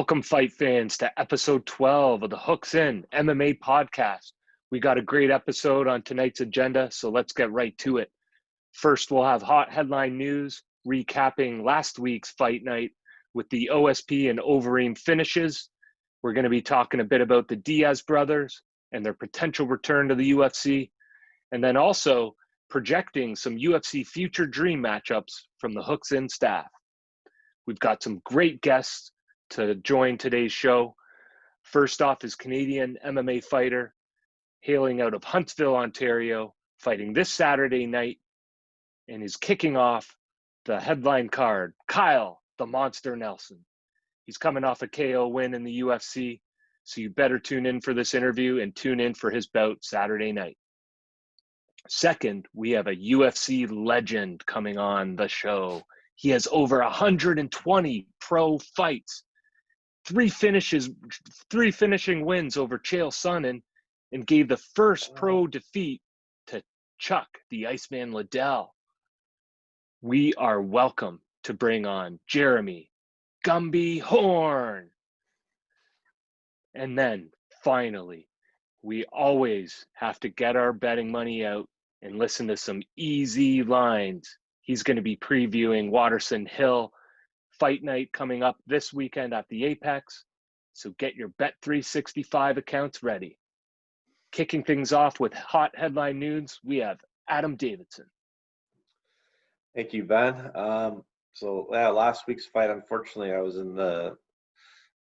Welcome, fight fans, to episode 12 of the Hooks In MMA podcast. We got a great episode on tonight's agenda, so let's get right to it. First, we'll have hot headline news, recapping last week's fight night with the OSP and Overeem finishes. We're going to be talking a bit about the Diaz brothers and their potential return to the UFC, and then also projecting some UFC future dream matchups from the Hooks In staff. We've got some great guests to join today's show. First off is Canadian MMA fighter hailing out of Huntsville, Ontario, fighting this Saturday night, and is kicking off the headline card, Kyle the Monster Nelson. He's coming off a KO win in the UFC, so you better tune in for this interview and tune in for his bout Saturday night. Second, we have a UFC legend coming on the show. He has over 120 pro fights, three finishing wins over Chael Sonnen, and gave the first pro defeat to Chuck, the Iceman Liddell. We are welcome to bring on Jeremy Gumby Horn. And then finally, we always have to get our betting money out and listen to some easy lines. He's going to be previewing Waterson Hill fight night coming up this weekend at the Apex. So get your Bet365 accounts ready. Kicking things off with hot headline news, we have Adam Davidson. Thank you, Ben. Last week's fight, unfortunately, I was in the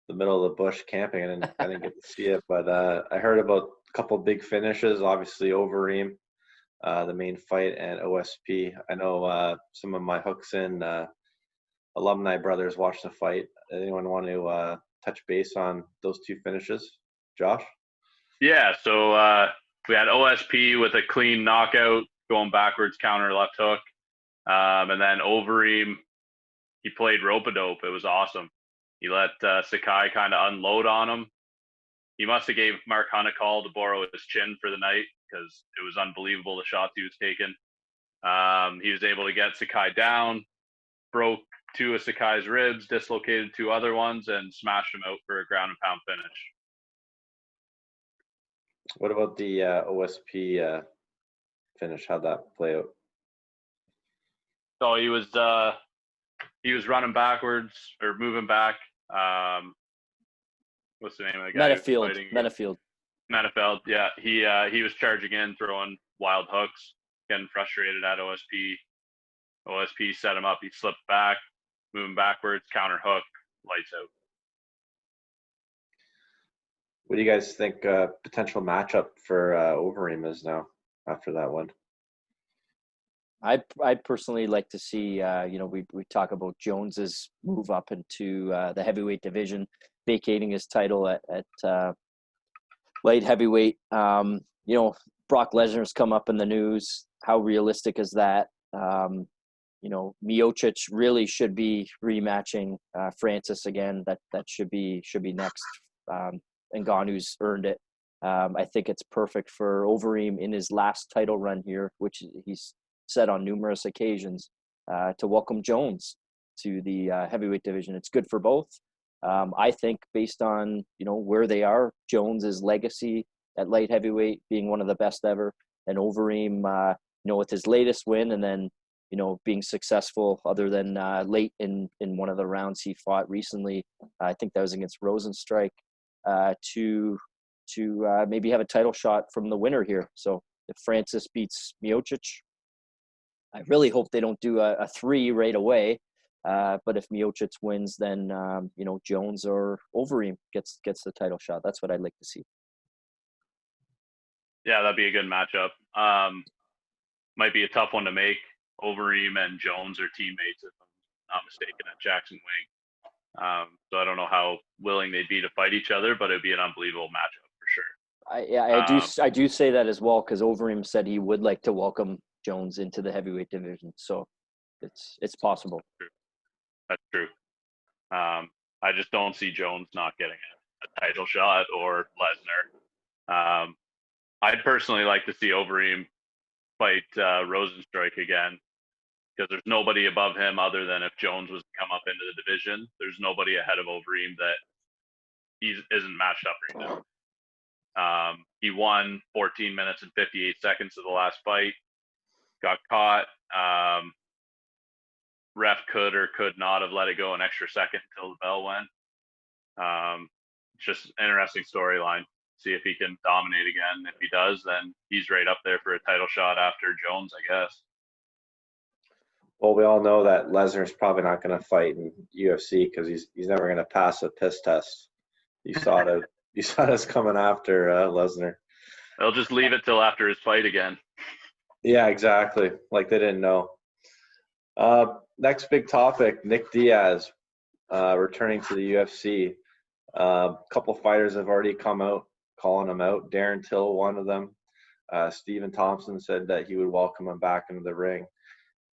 middle of the bush camping. I didn't get to see it, but I heard about a couple big finishes. Obviously, Overeem, the main fight, and OSP. I know some of my Hooks In alumni brothers watched the fight. Anyone want to touch base on those two finishes? Josh? Yeah, so we had OSP with a clean knockout, going backwards, counter, left hook. And then Overeem, he played rope-a-dope. It was awesome. He let Sakai kind of unload on him. He must have gave Mark Hunt a call to borrow his chin for the night because it was unbelievable the shots he was taking. He was able to get Sakai down, broke two of Sakai's ribs, dislocated two other ones, and smashed him out for a ground and pound finish. What about the OSP finish? How'd that play out? So he was running backwards or moving back. What's the name of the guy? Metafield. Yeah, he was charging in, throwing wild hooks, getting frustrated at OSP. OSP set him up. He slipped back, moving backwards, counter hook, lights out. What do you guys think potential matchup for Overeem is now after that one? I'd personally like to see, we talk about Jones's move up into the heavyweight division, vacating his title at light heavyweight. Brock Lesnar's come up in the news. How realistic is that? Miocic really should be rematching Francis again. That should be next. Ngannou's earned it. I think it's perfect for Overeem in his last title run here, which he's said on numerous occasions, to welcome Jones to the heavyweight division. It's good for both. I think based on, where they are, Jones's legacy at light heavyweight being one of the best ever, and Overeem, with his latest win and then, being successful other than late in one of the rounds he fought recently, I think that was against Rosenstrike, to maybe have a title shot from the winner here. So if Francis beats Miocic, I really hope they don't do a 3 right away. But if Miocic wins, then Jones or Overeem gets the title shot. That's what I'd like to see. Yeah, that'd be a good matchup. Might be a tough one to make. Overeem and Jones are teammates, if I'm not mistaken, at Jackson Wing. So I don't know how willing they'd be to fight each other, but it'd be an unbelievable matchup for sure. I do say that as well, because Overeem said he would like to welcome Jones into the heavyweight division, so it's possible. That's true. I just don't see Jones not getting a title shot, or Lesnar. I'd personally like to see Overeem fight Rosenstrike again, because there's nobody above him other than if Jones was to come up into the division. There's nobody ahead of Overeem that he isn't matched up right now. He won 14 minutes and 58 seconds of the last fight. Got caught. Ref could or could not have let it go an extra second until the bell went. Just an interesting storyline. See if he can dominate again. If he does, then he's right up there for a title shot after Jones, I guess. Well, we all know that Lesnar's probably not going to fight in UFC because he's never going to pass a piss test. You saw it. You saw us coming after Lesnar. They'll just leave it till after his fight again. Yeah, exactly. Like they didn't know. Next big topic: Nick Diaz returning to the UFC. A couple fighters have already come out calling him out. Darren Till, one of them. Stephen Thompson said that he would welcome him back into the ring.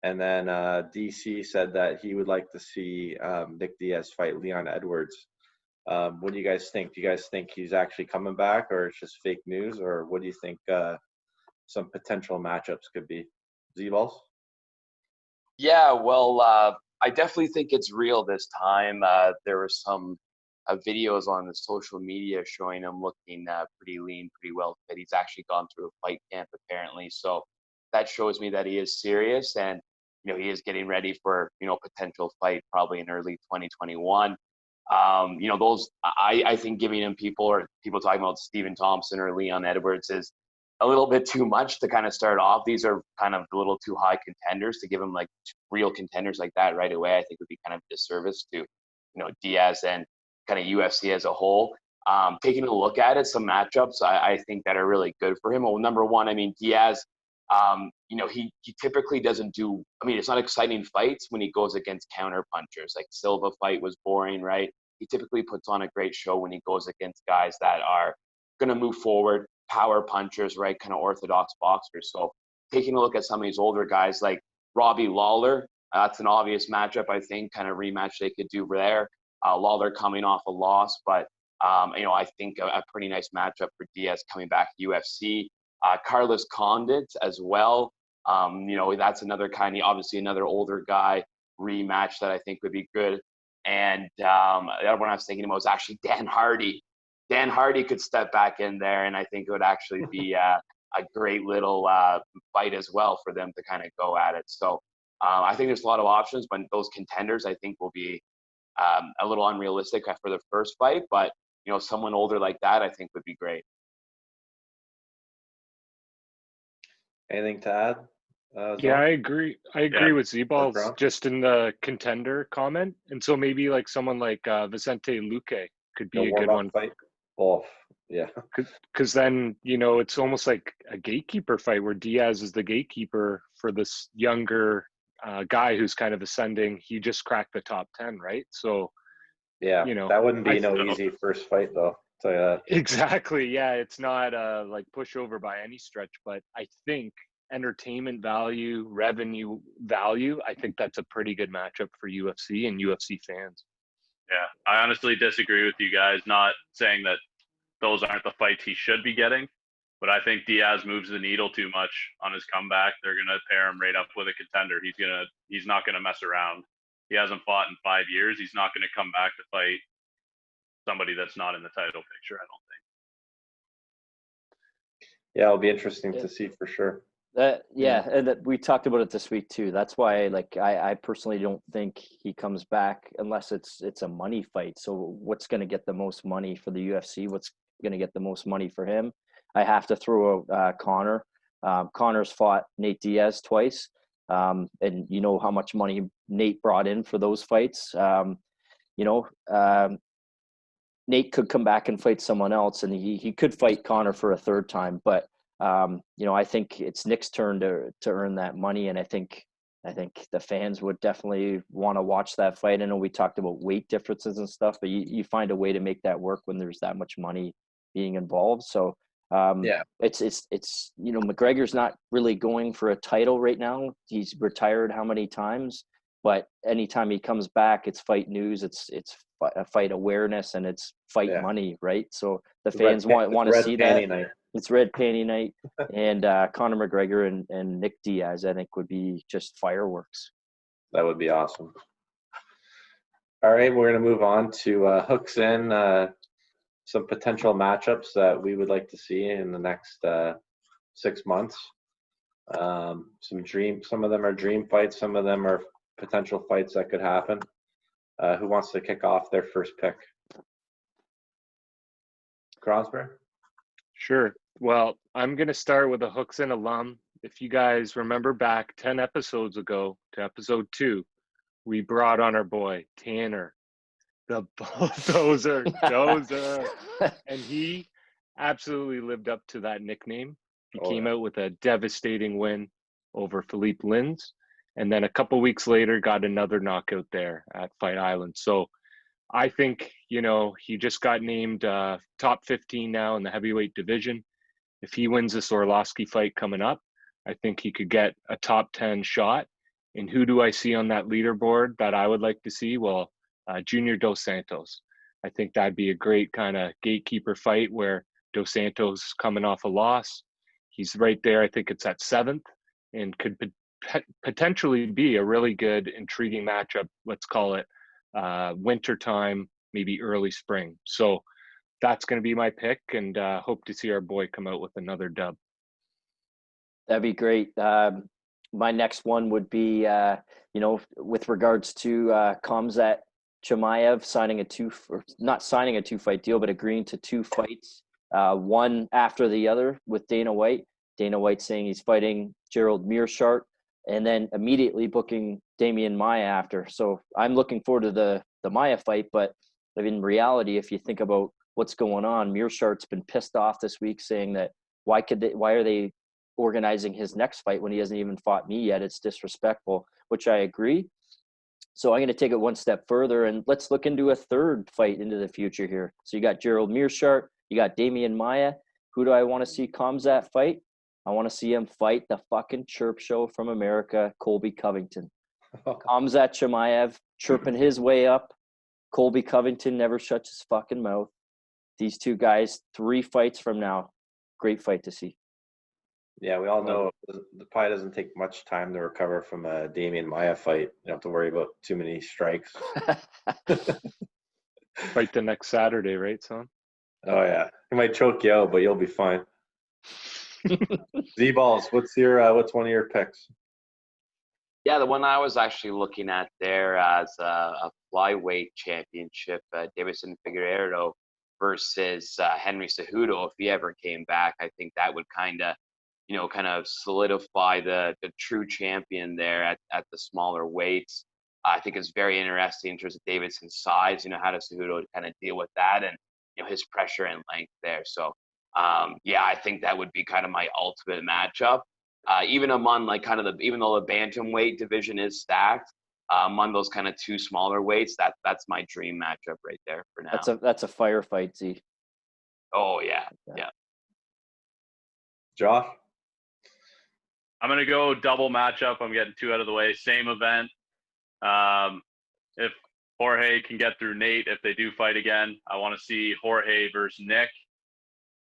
And then DC said that he would like to see Nick Diaz fight Leon Edwards. What do you guys think? Do you guys think he's actually coming back, or it's just fake news, or what do you think some potential matchups could be? Z-Balls? Yeah, well, I definitely think it's real this time. There were some videos on the social media showing him looking pretty lean, pretty well fit. He's actually gone through a fight camp apparently, so that shows me that he is serious, and he is getting ready for potential fight probably in early 2021. Those I think giving him people talking about Stephen Thompson or Leon Edwards is a little bit too much to kind of start off. These are kind of a little too high contenders to give him like real contenders like that right away. I think would be kind of a disservice to Diaz and kind of UFC as a whole. Taking a look at it, some matchups I think that are really good for him. Well, number one, I mean, Diaz, he typically doesn't do, it's not exciting fights when he goes against counter punchers. Like Silva fight was boring, right? He typically puts on a great show when he goes against guys that are going to move forward, power punchers, right? Kind of orthodox boxers. So taking a look at some of these older guys like Robbie Lawler, that's an obvious matchup, I think, kind of rematch they could do there. Lawler coming off a loss, but I think a pretty nice matchup for Diaz coming back to UFC. Carlos Condit as well. That's another obviously another older guy rematch that I think would be good. And the other one I was thinking about was actually Dan Hardy. Dan Hardy could step back in there, and I think it would actually be a great little fight as well for them to kind of go at it. So I think there's a lot of options, but those contenders I think will be a little unrealistic for the first fight. But someone older like that I think would be great. Anything to add? Yeah, I agree. I agree with Z-Balls just in the contender comment. And so maybe like someone like Vicente Luque could be a good one. Fight. Oh, yeah. Because then, it's almost like a gatekeeper fight where Diaz is the gatekeeper for this younger guy who's kind of ascending. He just cracked the top 10, right? So, yeah, that wouldn't be no easy first fight, though. So, yeah. Exactly. Yeah, it's not like pushover by any stretch, but I think entertainment value, revenue value, I think that's a pretty good matchup for UFC and UFC fans. Yeah, I honestly disagree with you guys. Not saying that those aren't the fights he should be getting, but I think Diaz moves the needle too much on his comeback. They're gonna pair him right up with a contender. He's not gonna mess around. He hasn't fought in 5 years. He's not gonna come back to fight somebody that's not in the title picture, I don't think. Yeah, it'll be interesting to see for sure. And we talked about it this week too. That's why, I personally don't think he comes back unless it's a money fight. So what's going to get the most money for the UFC? What's going to get the most money for him? I have to throw out Conor. Conor's fought Nate Diaz twice, and you know how much money Nate brought in for those fights. Nate could come back and fight someone else, and he could fight Conor for a third time, but. I think it's Nick's turn to earn that money, and I think the fans would definitely want to watch that fight. I know we talked about weight differences and stuff, but you find a way to make that work when there's that much money being involved. So it's McGregor's not really going for a title right now. He's retired how many times, but anytime he comes back, it's fight news, it's a fight awareness, and it's fight money, right? So the fans want to see that. Night. It's red panty night, and Conor McGregor and Nick Diaz, I think, would be just fireworks. That would be awesome. All right, we're going to move on to Hooks In. some potential matchups that we would like to see in the next 6 months. Some of them are dream fights. Some of them are potential fights that could happen. Who wants to kick off their first pick? Crosby? Sure. Well, I'm going to start with a Hooks In alum. If you guys remember back 10 episodes ago to episode 2, we brought on our boy, Tanner, the bulldozer, dozer. And he absolutely lived up to that nickname. He came out with a devastating win over Philippe Lins. And then a couple weeks later, got another knockout there at Fight Island. So I think, he just got named top 15 now in the heavyweight division. If he wins this Orlovsky fight coming up, I think he could get a top 10 shot. And who do I see on that leaderboard that I would like to see? Well, Junior Dos Santos. I think that'd be a great kind of gatekeeper fight where Dos Santos coming off a loss. He's right there. I think it's at 7th and could potentially be a really good, intriguing matchup. Let's call it winter time, maybe early spring. So that's going to be my pick, and hope to see our boy come out with another dub. That'd be great. My next one would be, with regards to Khamzat Chimaev not signing a 2-fight deal, but agreeing to 2 fights, one after the other with Dana White. Dana White saying he's fighting Gerald Meerschaert, and then immediately booking Damian Maia after. So I'm looking forward to the Maia fight, but in reality, if you think about what's going on, Meerschaert's been pissed off this week saying that why are they organizing his next fight when he hasn't even fought me yet? It's disrespectful, which I agree. So I'm going to take it one step further, and let's look into a third fight into the future here. So you got Gerald Meerschaert, you got Damian Maia. Who do I want to see Khamzat fight? I want to see him fight the fucking chirp show from America, Colby Covington. Khamzat Chimaev chirping his way up. Colby Covington never shuts his fucking mouth. These 2 guys, 3 fights from now, great fight to see. Yeah, we all know it probably doesn't take much time to recover from a Damian Maia fight. You don't have to worry about too many strikes. Fight the next Saturday, right, son? Oh, yeah. He might choke you out, but you'll be fine. Z-Balls, what's one of your picks? Yeah, the one I was actually looking at there as a flyweight championship, Davison Figueiredo versus Henry Cejudo. If he ever came back, I think that would kind of solidify the true champion there at the smaller weights. I think it's very interesting in terms of Davidson's size. How does Cejudo kind of deal with that, and his pressure and length there. So I think that would be kind of my ultimate matchup. Even among even though the bantamweight division is stacked, among those kind of 2 smaller weights, that's my dream matchup right there for now. That's a firefight, Z. Oh yeah. Josh? I'm going to go double matchup. I'm getting 2 out of the way. Same event. If Jorge can get through Nate, if they do fight again, I want to see Jorge versus Nick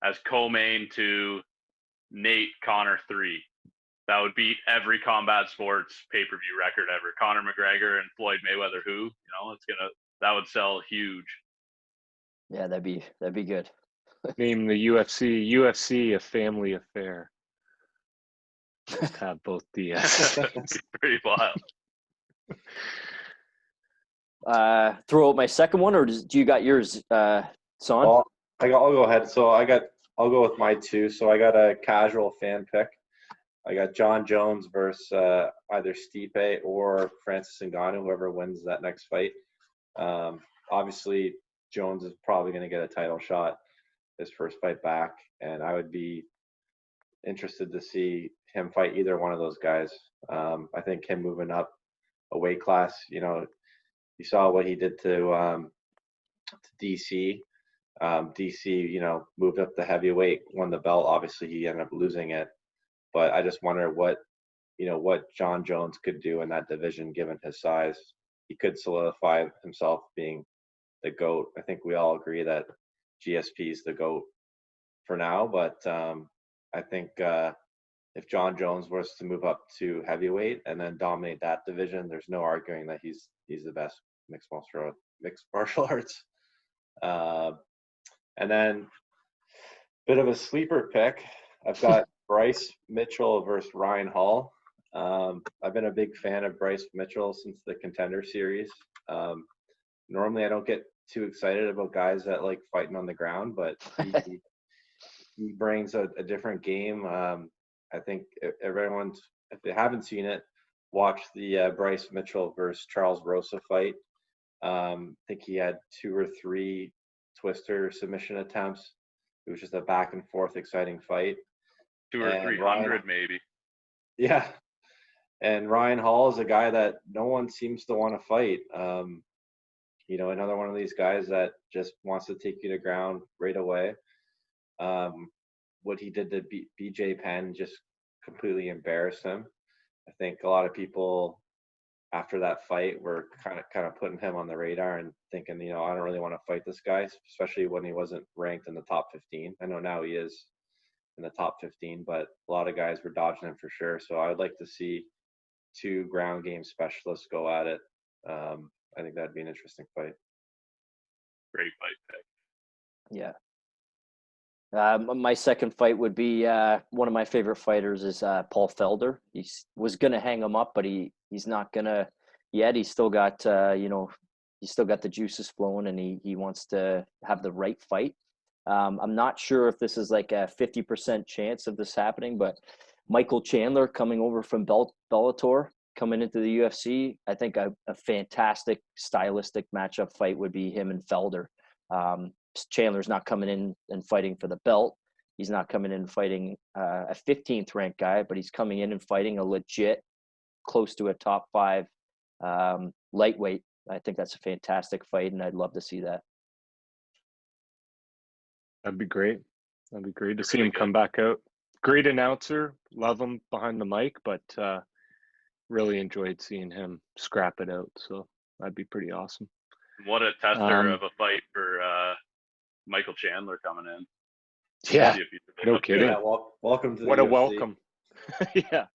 as co-main to Nate Connor 3. That would beat every combat sports pay-per-view record ever. Conor McGregor and Floyd Mayweather, that would sell huge. Yeah, that'd be good. Name the UFC a family affair. Just have both Diaz. Pretty wild. Throw out my second one, or do you got yours, Son? Well, I'll go ahead. So I'll go with my 2. So I got a casual fan pick. I got John Jones versus either Stipe or Francis Ngannou, whoever wins that next fight. Obviously, Jones is probably going to get a title shot his first fight back, and I would be interested to see him fight either one of those guys. I think him moving up a weight class, you saw what he did to DC. DC, moved up the heavyweight, won the belt. Obviously, he ended up losing it. But I just wonder what John Jones could do in that division given his size. He could solidify himself being the GOAT. I think we all agree that GSP is the GOAT for now. But I think if John Jones was to move up to heavyweight and then dominate that division, there's no arguing that he's the best mixed martial arts And then bit of a sleeper pick. I've got Bryce Mitchell versus Ryan Hall. I've been a big fan of Bryce Mitchell since the Contender Series. Normally, I don't get too excited about guys that like fighting on the ground, but he brings a different game. I think everyone's, if they haven't seen it, watch the Bryce Mitchell versus Charles Rosa fight. I think he had 2 or 3 twister submission attempts. It was just a back and forth exciting fight. 200 or 300 maybe. Yeah. And Ryan Hall is a guy that no one seems to want to fight. Another one of these guys that just wants to take you to ground right away. What he did to BJ Penn just completely embarrassed him. I think a lot of people after that fight were kind of putting him on the radar and thinking, I don't really want to fight this guy, especially when he wasn't ranked in the top 15. I know now he is in the top 15, but a lot of guys were dodging him for sure. So I would like to see 2 ground game specialists go at it. I think that'd be an interesting fight. Great fight pick. Yeah. My second fight would be one of my favorite fighters is Paul Felder. He was gonna hang him up, but he's not gonna yet. He's still got he's still got the juices flowing, and he wants to have the right fight. I'm not sure if this is like a 50% chance of this happening, but Michael Chandler coming over from Bellator, coming into the UFC, I think a fantastic stylistic matchup fight would be him and Felder. Chandler's not coming in and fighting for the belt. He's not coming in fighting a 15th ranked guy, but he's coming in and fighting a legit, close to a top 5 lightweight. I think that's a fantastic fight, and I'd love to see that. That'd be great. That'd be great to see him come back out. Great announcer. Love him behind the mic, but really enjoyed seeing him scrap it out. So that'd be pretty awesome. What a tester of a fight for Michael Chandler coming in. Yeah, no kidding. Yeah, welcome to the what UFC. A welcome. Yeah.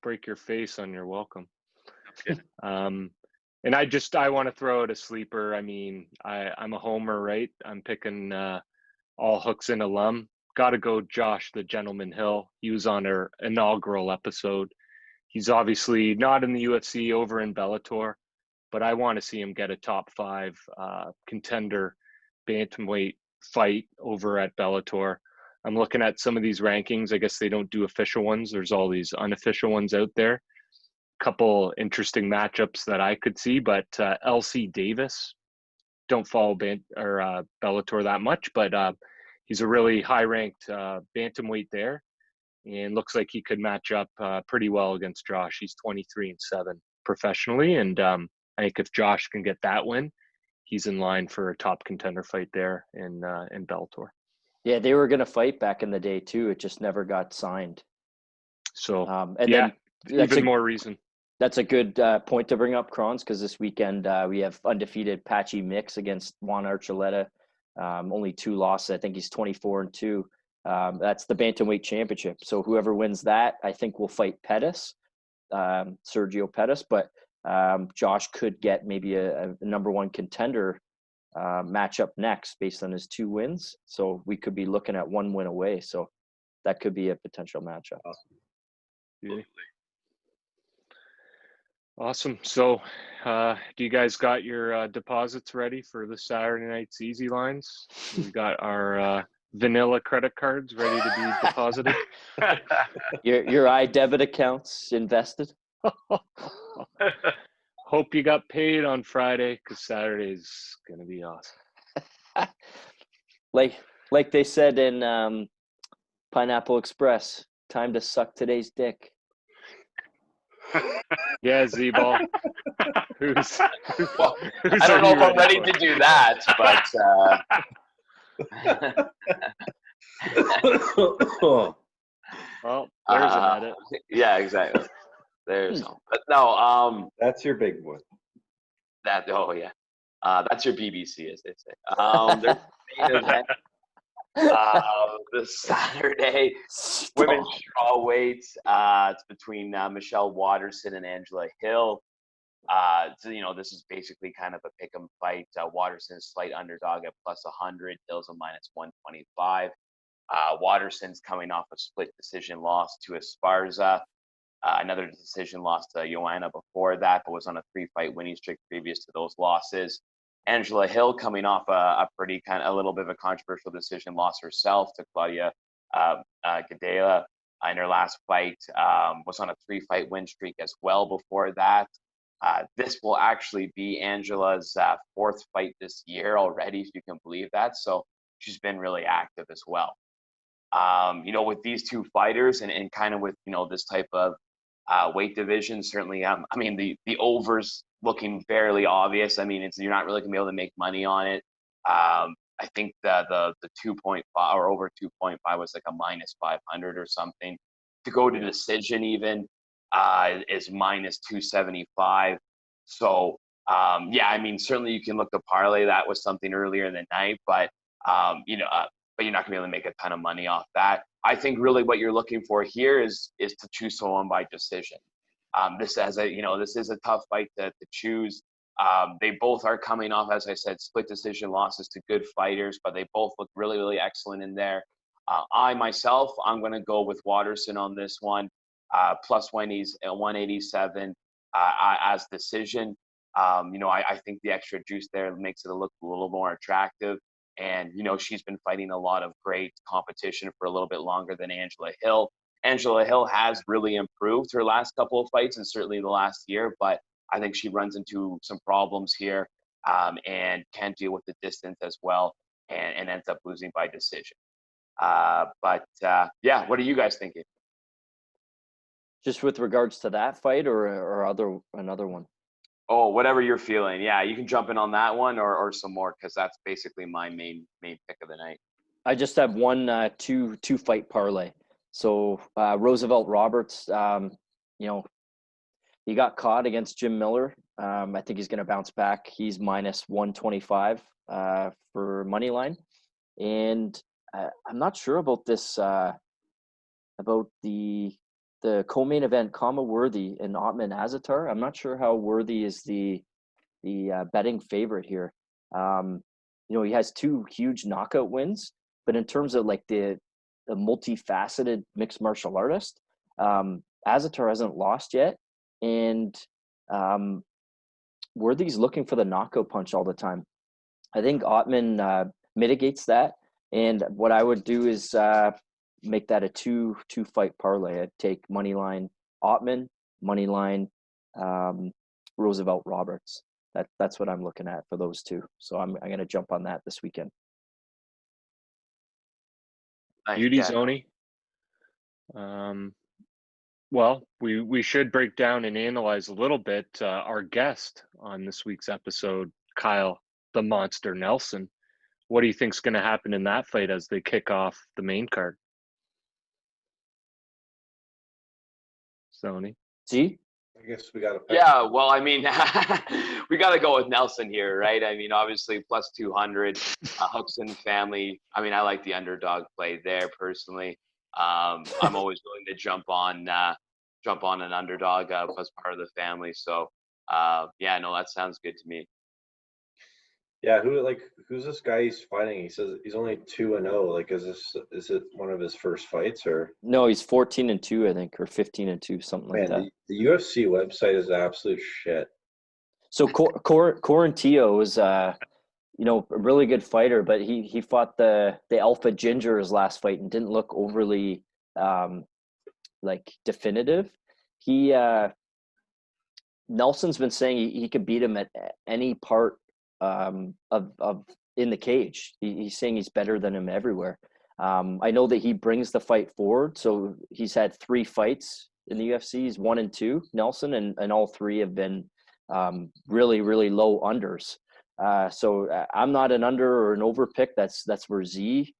Break your face on your welcome. And I want to throw out a sleeper. I mean, I'm a homer, right? I'm picking all Hooks in alum. Got to go Josh the Gentleman Hill. He was on our inaugural episode. He's obviously not in the UFC, over in Bellator, but I want to see him get a top 5 contender bantamweight fight over at Bellator. I'm looking at some of these rankings. I guess they don't do official ones. There's all these unofficial ones out there. Couple interesting matchups that I could see, but LC Davis, don't follow Bellator that much, but he's a really high-ranked bantamweight there, and looks like he could match up pretty well against Josh. He's 23-7 professionally, and I think if Josh can get that win, he's in line for a top contender fight there in Bellator. Yeah, they were going to fight back in the day too. It just never got signed. So and yeah, then even more reason. That's a good point to bring up, Krons, because this weekend we have undefeated Patchy Mix against Juan Archuleta. Only 2 losses. I think he's 24-2. That's the bantamweight championship. So whoever wins that, I think will fight Pettis, Sergio Pettis. But Josh could get maybe a number 1 contender matchup next based on his 2 wins. So we could be looking at 1 win away. So that could be a potential matchup. Awesome. So do you guys got your deposits ready for the Saturday night's easy lines? We got our vanilla credit cards ready to be deposited. Your iDebit accounts invested? Hope you got paid on Friday, because Saturday's going to be awesome. Like they said in Pineapple Express, time to suck today's dick. Yeah, Z-Ball. Who's I don't know if I'm ready to do that, but well, there's an edit. Yeah, exactly. There's but no, that's your big one. That's your BBC, as they say. There's main event this Saturday, women's strawweights. It's between Michelle Waterson and Angela Hill. So, this is basically kind of a pick 'em fight. Waterson's slight underdog at plus 100, Hill's a minus 125. Waterson's coming off a split decision loss to Esparza. Another decision loss to Joanna before that, but was on a 3-fight winning streak previous to those losses. Angela Hill coming off a little bit of a controversial decision loss herself to Claudia Gadelha in her last fight. Was on a 3-fight win streak as well before that. This will actually be Angela's 4th fight this year already, if you can believe that. So she's been really active as well. With these two fighters and kind of with, this type of weight division, certainly, the overs looking fairly obvious. You're not really going to be able to make money on it. I think the 2.5 or over 2.5 was like a minus 500 or something. To go to decision even is minus 275. So, certainly you can look to parlay that with something earlier in the night, but you're not going to be able to make a ton of money off that. I think really what you're looking for here is to choose someone by decision. This is a tough fight to choose. They both are coming off, as I said, split decision losses to good fighters, but they both look really, really excellent in there. I'm going to go with Waterson on this one, plus 187 as decision. I think the extra juice there makes it look a little more attractive. And, she's been fighting a lot of great competition for a little bit longer than Angela Hill. Angela Hill has really improved her last couple of fights and certainly the last year, but I think she runs into some problems here and can't deal with the distance as well and ends up losing by decision. What are you guys thinking? Just with regards to that fight or another one? Oh, whatever you're feeling. Yeah, you can jump in on that one or some more, because that's basically my main pick of the night. I just have one two fight parlay. So Roosevelt Roberts, he got caught against Jim Miller. I think he's going to bounce back. He's minus 125 for money line, and I'm not sure about this about the co-main event, Worthy and Ottman Azatar. I'm not sure how Worthy is the betting favorite here. He has 2 huge knockout wins, but in terms of like the multifaceted mixed martial artist, Azatar hasn't lost yet, and Worthy's looking for the knockout punch all the time. I think Ottman mitigates that, and what I would do is make that a two fight parlay. I'd take money line Ottman, money line Roosevelt Roberts. That's what I'm looking at for those two. So I'm going to jump on that this weekend. Beauty Zoni. Well, we should break down and analyze a little bit our guest on this week's episode, Kyle the Monster Nelson. What do you think's going to happen in that fight as they kick off the main card? Sony. See? I guess we got to. Yeah, well, we got to go with Nelson here, right? Obviously plus 200, Huxon family. I like the underdog play there personally. I'm always willing to jump on an underdog as part of the family. So, that sounds good to me. Yeah, who's this guy he's fighting? He says he's only 2-0. Like, is it one of his first fights or? No, he's 14-2, I think, or 15-2, something like that. The UFC website is absolute shit. So Corentillo is a really good fighter, but he fought the Alpha Ginger his last fight and didn't look overly definitive. Nelson's been saying he could beat him at any part of in the cage. He's saying he's better than him everywhere. I know that he brings the fight forward. So he's had 3 fights in the UFC. He's 1-2, Nelson, and all 3 have been really, really low unders. So I'm not an under or an over pick. That's where Z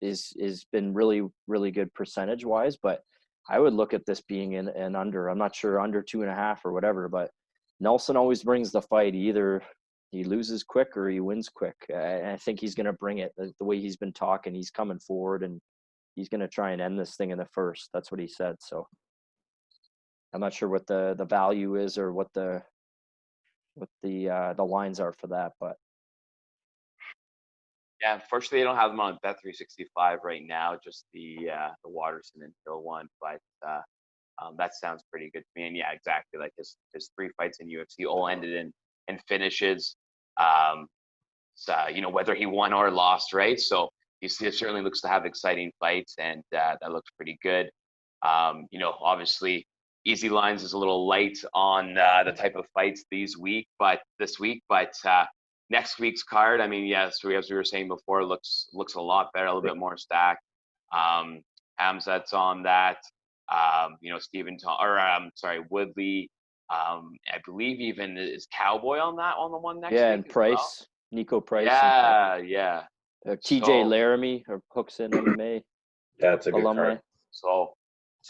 is been really, really good percentage wise, but I would look at this being an under. I'm not sure, under 2.5 or whatever, but Nelson always brings the fight. Either he loses quick or he wins quick. I think he's going to bring it the way he's been talking. He's coming forward and he's going to try and end this thing in the first. That's what he said. So I'm not sure what the value is or what the lines are for that, but Yeah, unfortunately, they don't have them on Bet365 right now. Just the Waterson and Hill one, but that sounds pretty good to me. And yeah, exactly. Like his 3 fights in UFC all ended in finishes. So, whether he won or lost, right? So he certainly looks to have exciting fights, and that looks pretty good. Obviously, Easy Lines is a little light on the type of fights this week, but next week's card, I mean, yes, as we were saying before, looks a lot better, a little bit more stacked. Hamzat's on that. Woodley. I believe even is Cowboy on the one next week. Yeah, and Price, Nico Price. Yeah. TJ Laramie or Hooks in MMA. Yeah, it's a good alumni. card. So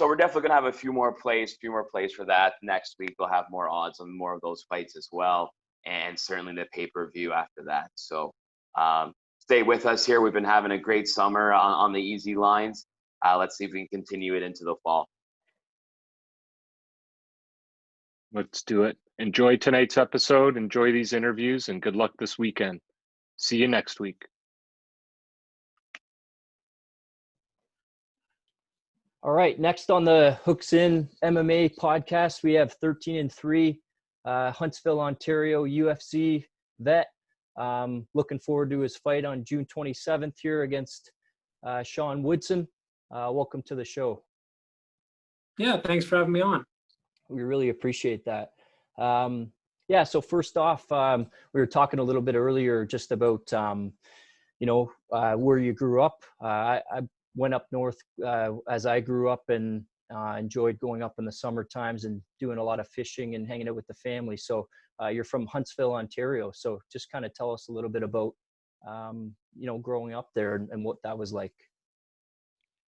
we're definitely gonna have a few more plays for that. Next week we'll have more odds on more of those fights as well, and certainly the pay-per-view after that. So stay with us here. We've been having a great summer on the Easy Lines. Let's see if we can continue it into the fall. Let's do it. Enjoy tonight's episode. Enjoy these interviews, and good luck this weekend. See you next week. All right, next on the Hooks In MMA podcast, we have 13-3, Huntsville, Ontario UFC vet. Looking forward to his fight on June 27th here against Sean Woodson. Welcome to the show. Yeah, thanks for having me on. We really appreciate that. So first off, we were talking a little bit earlier just about, where you grew up. I went up north as I grew up and enjoyed going up in the summer times and doing a lot of fishing and hanging out with the family. So you're from Huntsville, Ontario. So just kind of tell us a little bit about, growing up there and what that was like.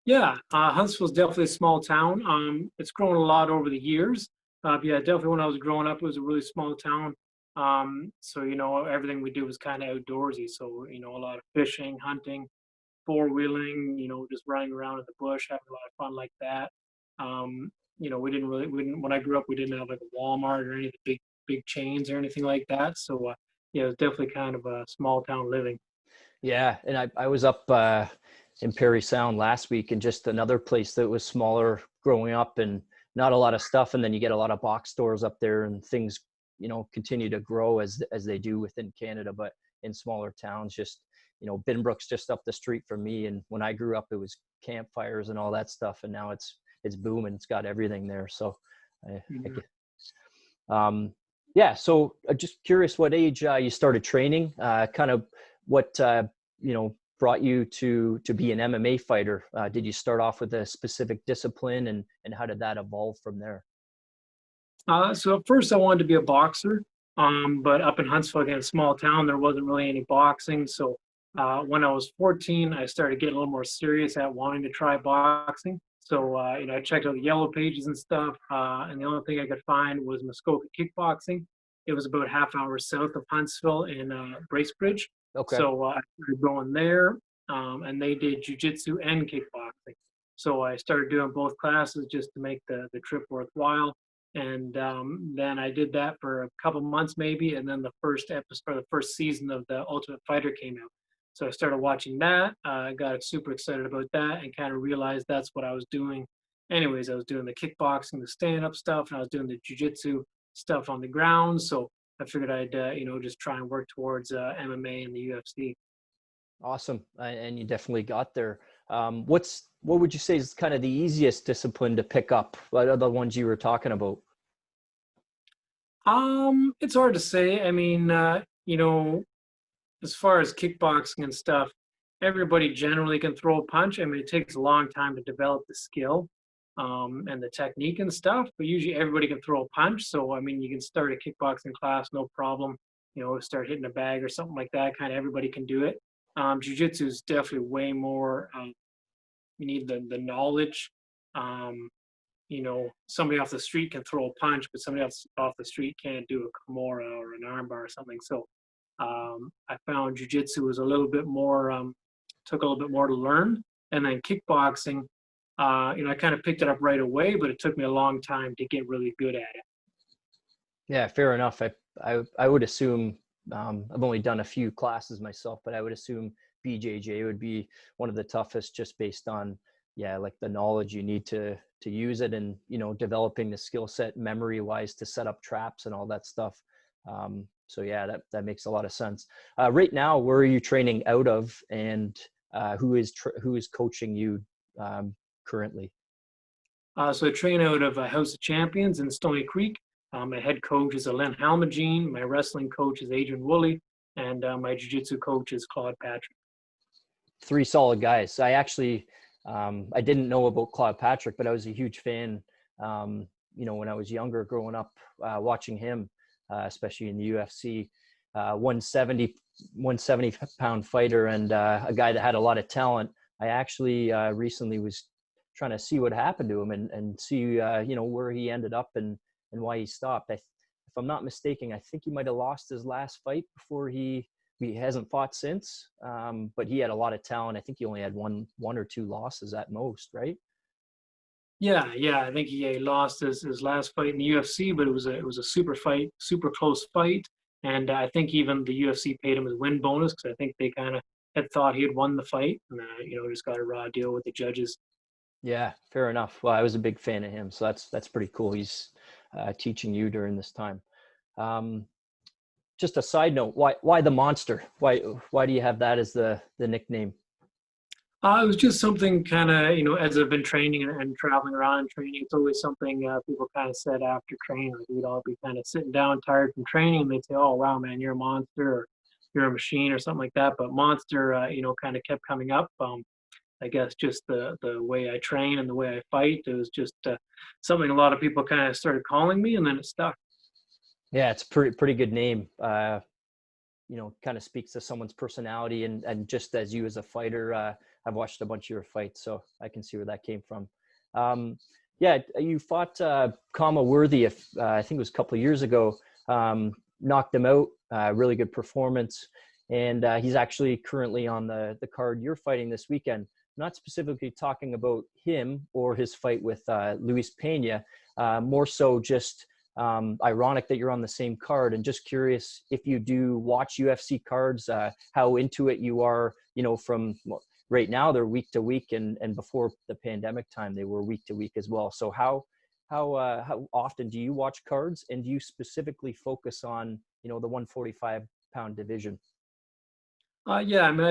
Yeah, Huntsville's definitely a small town. It's grown a lot over the years. Definitely when I was growing up, it was a really small town. So, everything we do was kind of outdoorsy. So, a lot of fishing, hunting, four-wheeling, just running around in the bush, having a lot of fun like that. When I grew up, we didn't have like a Walmart or any of the big chains or anything like that. So, it was definitely kind of a small town living. Yeah, and I was up in Perry Sound last week, and just another place that was smaller growing up and not a lot of stuff. And then you get a lot of box stores up there, and things, continue to grow as they do within Canada, but in smaller towns, just, Binbrook's just up the street from me. And when I grew up, it was campfires and all that stuff. And now it's booming. It's got everything there. So, so just curious what age you started training, kind of what, brought you to be an MMA fighter? Did you start off with a specific discipline, and how did that evolve from there? So at first I wanted to be a boxer, but up in Huntsville, again, a small town, there wasn't really any boxing. So when I was 14, I started getting a little more serious at wanting to try boxing. So, I checked out the yellow pages and stuff, and the only thing I could find was Muskoka Kickboxing. It was about half hour south of Huntsville in Bracebridge. Okay. So I started going there, and they did jiu-jitsu and kickboxing. So I started doing both classes just to make the trip worthwhile. And then I did that for a couple months maybe, and then the first season of The Ultimate Fighter came out. So I started watching that. I got super excited about that and kind of realized that's what I was doing. Anyways, I was doing the kickboxing, the stand-up stuff, and I was doing the jiu-jitsu stuff on the ground. So I figured I'd, just try and work towards MMA and the UFC. Awesome. And you definitely got there. What would you say is kind of the easiest discipline to pick up? What are the ones you were talking about? It's hard to say. I mean, as far as kickboxing and stuff, everybody generally can throw a punch. I mean, it takes a long time to develop the skill and the technique and stuff, but usually everybody can throw a punch. So, I mean, you can start a kickboxing class, no problem. Start hitting a bag or something like that. Kind of everybody can do it. Jiu-jitsu is definitely way more, you need the knowledge. Somebody off the street can throw a punch, but somebody else off the street can't do a Kimura or an armbar or something. So I found jiu-jitsu was a little bit more, took a little bit more to learn. And then kickboxing, I kind of picked it up right away, but it took me a long time to get really good at it. Yeah, fair enough. I would assume, I've only done a few classes myself, but I would assume BJJ would be one of the toughest, just based on, like the knowledge you need to use it, and, developing the skill set memory wise to set up traps and all that stuff. So yeah, that makes a lot of sense. Right now, where are you training out of, and who is coaching you currently? So I train out of House of Champions in Stony Creek. My head coach is Alen Halmagine. My wrestling coach is Adrian Woolley. And my jiu-jitsu coach is Claude Patrick. 3 solid guys. I actually, I didn't know about Claude Patrick, but I was a huge fan, when I was younger, growing up, watching him, especially in the UFC. 170 pound fighter, and a guy that had a lot of talent. I actually recently was trying to see what happened to him, and see where he ended up and why he stopped. If I'm not mistaken, I think he might have lost his last fight before he hasn't fought since. But he had a lot of talent. I think he only had one or two losses at most, right? Yeah. I think he lost his last fight in the UFC, but it was a super fight, super close fight. And I think even the UFC paid him his win bonus, because I think they kind of had thought he had won the fight, and just got a raw deal with the judges. Yeah, fair enough. Well, I was a big fan of him, so that's pretty cool. He's teaching you during this time. Just a side note, why the Monster? Why do you have that as the nickname? It was just something kind of, as I've been training and traveling around and training, it's always something people kind of said after training. Like, we'd all be kind of sitting down tired from training, and they'd say, "Oh, wow, man, you're a monster," or "You're a machine," or something like that. But Monster, kind of kept coming up. I guess just the way I train and the way I fight, it was just something a lot of people kind of started calling me, and then it stuck. Yeah, it's pretty good name. Kind of speaks to someone's personality, and just as you as a fighter, I've watched a bunch of your fights, so I can see where that came from. You fought Kama Worthy, I think it was a couple of years ago, knocked him out, really good performance. And he's actually currently on the card you're fighting this weekend. Not specifically talking about him or his fight with Luis Pena, more so just ironic that you're on the same card, and just curious if you do watch UFC cards, how into it you are, from right now they're week to week, and before the pandemic time they were week to week as well. So how often do you watch cards, and do you specifically focus on, the 145 pound division? I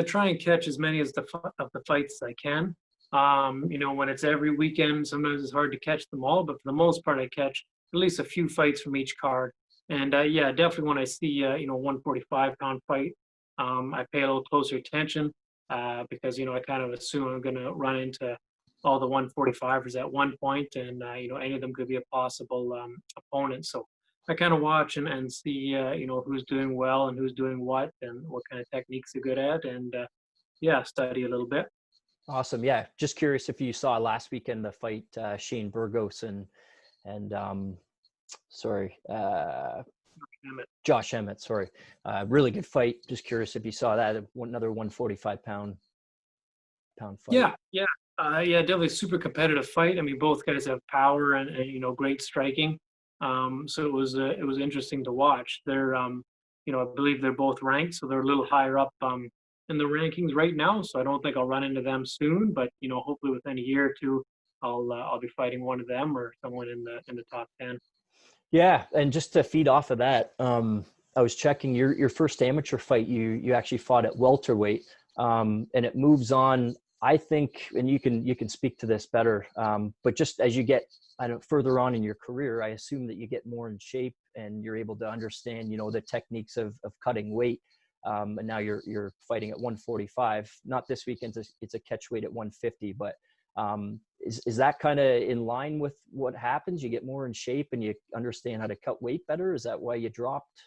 try and catch as many of the fights as I can. When it's every weekend, sometimes it's hard to catch them all, but for the most part, I catch at least a few fights from each card. And definitely when I see 145 pound fight, I pay a little closer attention, because I kind of assume I'm going to run into all the 145ers at one point, and any of them could be a possible opponent. So I kind of watch and see who's doing well and who's doing what, and what kind of techniques they're good at, and study a little bit. Awesome. Yeah, just curious if you saw last weekend the fight, Shane Burgos and Josh Emmett. Sorry, really good fight. Just curious if you saw that, another 145 pound fight. Definitely super competitive fight. I mean, both guys have power and great striking. So it was interesting to watch. They're I believe they're both ranked, so they're a little higher up in the rankings right now. So I don't think I'll run into them soon, but hopefully within a year or two, I'll be fighting one of them or someone in the top 10. Yeah, and just to feed off of that, I was checking your first amateur fight. You actually fought at welterweight, and it moves on, I think, and you can speak to this better. But just as you get further on in your career, I assume that you get more in shape and you're able to understand, the techniques of cutting weight. And now you're fighting at 145. Not this weekend. It's a catch weight at 150. But is that kind of in line with what happens? You get more in shape and you understand how to cut weight better. Is that why you dropped?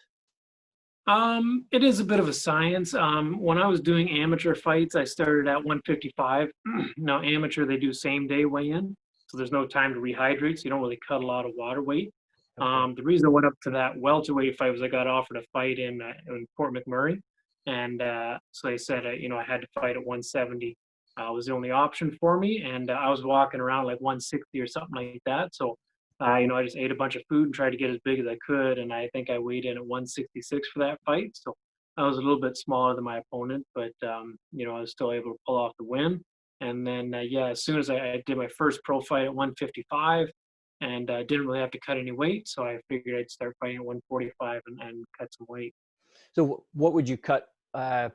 It is a bit of a science. When I was doing amateur fights, I started at 155. Now amateur, they do same day weigh-in, so there's no time to rehydrate, so you don't really cut a lot of water weight. Okay. The reason I went up to that welterweight fight was I got offered a fight in Fort McMurray, and so they said I had to fight at 170. was the only option for me. And I was walking around like 160 or something like that. So, I just ate a bunch of food and tried to get as big as I could. And I think I weighed in at 166 for that fight. So I was a little bit smaller than my opponent, but, I was still able to pull off the win. And then, as soon as I did my first pro fight at 155, and didn't really have to cut any weight, so I figured I'd start fighting at 145 and cut some weight. So what would you cut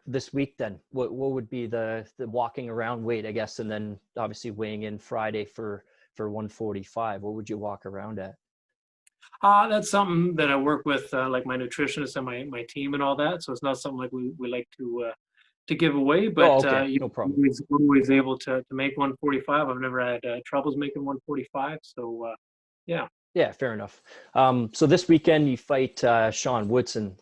this week then? What would be the walking around weight, I guess, and then obviously weighing in Friday for 145? What would you walk around at? That's something that I work with, like my nutritionist and my team and all that. So it's not something like we like to give away, but No problem. always able to make 145. I've never had troubles making 145. So yeah. Yeah, fair enough. So this weekend you fight Sean Woodson.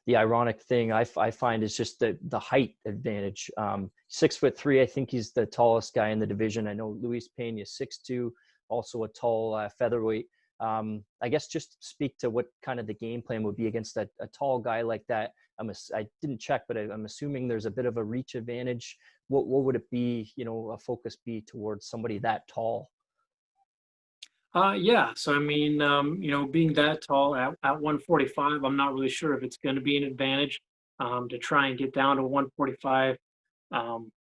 The ironic thing I find is just the height advantage. 6'3", I think he's the tallest guy in the division. I know Luis Pena is 6'2", also a tall featherweight. I guess just speak to what kind of the game plan would be against a tall guy like that. I didn't check, but I'm assuming there's a bit of a reach advantage. What would it be, a focus be towards somebody that tall? Yeah. So, I mean, being that tall at 145, I'm not really sure if it's going to be an advantage to try and get down to 145.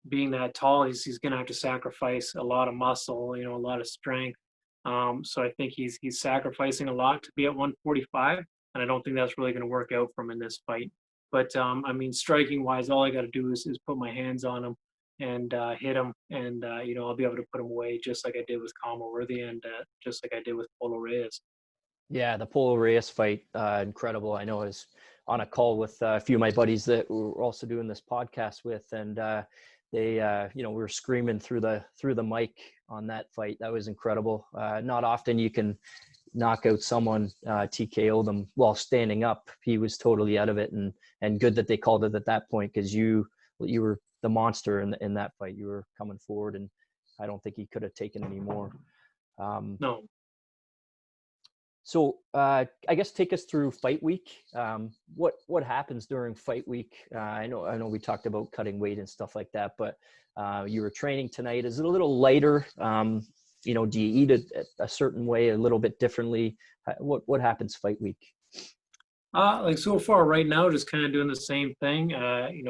Being that tall, he's going to have to sacrifice a lot of muscle, a lot of strength. So I think he's sacrificing a lot to be at 145, and I don't think that's really going to work out for him in this fight. But I mean, striking wise, all I got to do is put my hands on him and hit him, and I'll be able to put him away just like I did with Kama Worthy and just like I did with Polo Reyes. Yeah, the Polo Reyes fight, incredible. I know I was on a call with a few of my buddies that we're also doing this podcast with, and they, we were screaming through the mic on that fight. That was incredible. Not often you can knock out someone, TKO them while standing up. He was totally out of it, and good that they called it at that point, because you were the monster in that fight. You were coming forward, and I don't think he could have taken any more. No. So I guess take us through fight week. What happens during fight week? I know we talked about cutting weight and stuff like that, but you were training tonight. Is it a little lighter? Do you eat it a certain way, a little bit differently? What happens fight week? Like so far right now, just kind of doing the same thing.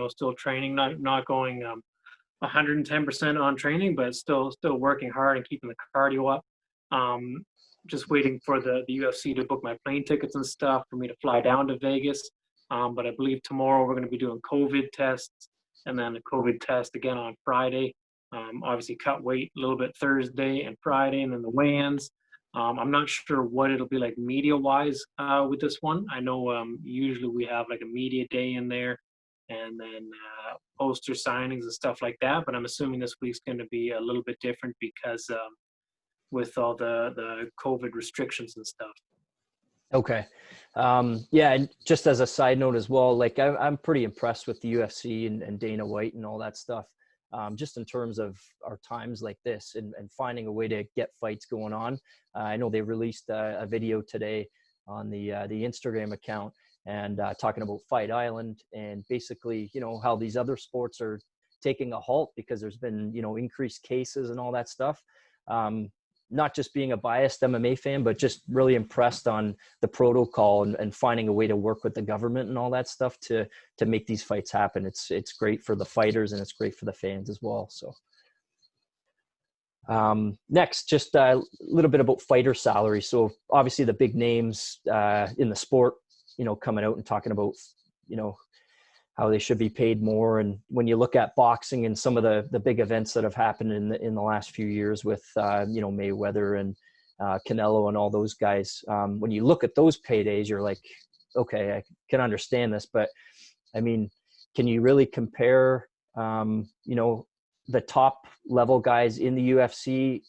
Still training, not going 110% on training, but still working hard and keeping the cardio up. Just waiting for the UFC to book my plane tickets and stuff for me to fly down to Vegas. But I believe tomorrow we're going to be doing COVID tests, and then a COVID test again on Friday. Obviously cut weight a little bit Thursday and Friday, and then the weigh-ins. I'm not sure what it'll be like media-wise with this one. I know usually we have like a media day in there, and then poster signings and stuff like that. But I'm assuming this week's going to be a little bit different because with all the COVID restrictions and stuff. Okay. Yeah, and just as a side note as well, like I'm pretty impressed with the UFC and Dana White and all that stuff. Just in terms of our times like this and finding a way to get fights going on. I know they released a video today on the Instagram account and talking about Fight Island and basically, how these other sports are taking a halt because there's been, increased cases and all that stuff. Not just being a biased MMA fan, but just really impressed on the protocol and finding a way to work with the government and all that stuff to make these fights happen. It's great for the fighters and it's great for the fans as well. So next, just a little bit about fighter salary. So obviously the big names in the sport, coming out and talking about, how they should be paid more. And when you look at boxing and some of the big events that have happened in the last few years with, Mayweather and Canelo and all those guys, when you look at those paydays, you're like, okay, I can understand this, but I mean, can you really compare, the top level guys in the UFC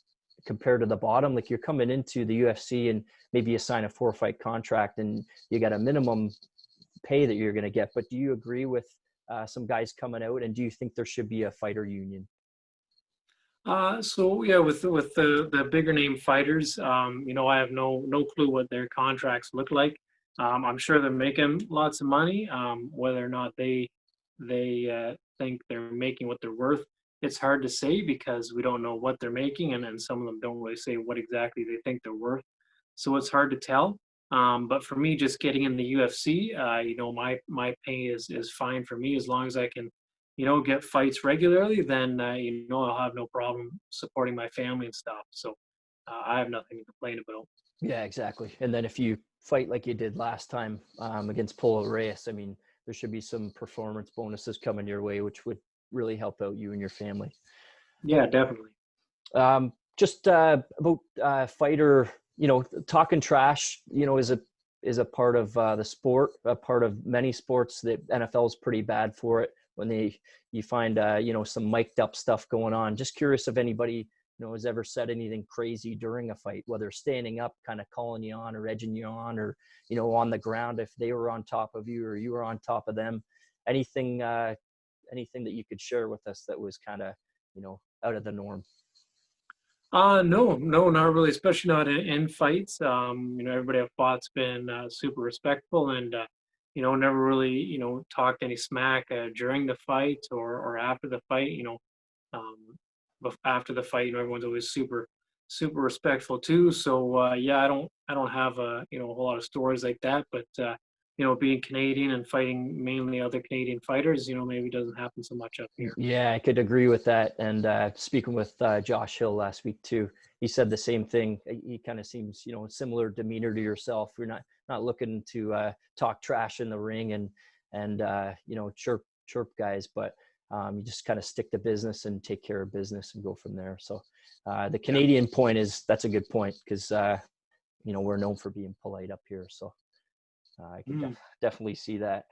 compared to the bottom? Like you're coming into the UFC and maybe you sign a 4-fight contract and you got a minimum pay that you're going to get, but do you agree with some guys coming out, and do you think there should be a fighter union? So yeah, with the bigger name fighters, I have no clue what their contracts look like. I'm sure they're making lots of money. Whether or not they think they're making what they're worth it's hard to say because we don't know what they're making, and then some of them don't really say what exactly they think they're worth. So it's hard to tell. But for me, just getting in the UFC, my pay is fine for me as long as I can, get fights regularly. Then I'll have no problem supporting my family and stuff. So I have nothing to complain about. Yeah, exactly. And then if you fight like you did last time against Polo Reyes, I mean, there should be some performance bonuses coming your way, which would really help out you and your family. Yeah, definitely. Just about fighter, talking trash, is a part of the sport, a part of many sports. The NFL is pretty bad for it when you find some mic'd up stuff going on. Just curious if anybody has ever said anything crazy during a fight, whether standing up, kind of calling you on or edging you on, or on the ground if they were on top of you or you were on top of them. Anything that you could share with us that was kind of out of the norm? No, not really, especially not in fights. Everybody I've fought's been super respectful and, never really, talked any smack during the fight or after the fight. But after the fight, everyone's always super, super respectful too. So I don't have a whole lot of stories like that. But being Canadian and fighting mainly other Canadian fighters, maybe doesn't happen so much up here. Yeah, I could agree with that. And speaking with Josh Hill last week too, he said the same thing. He kind of seems, similar demeanor to yourself. You're not looking to talk trash in the ring and chirp guys, but you just kind of stick to business and take care of business and go from there. So the Canadian point that's a good point because we're known for being polite up here. So I can definitely see that.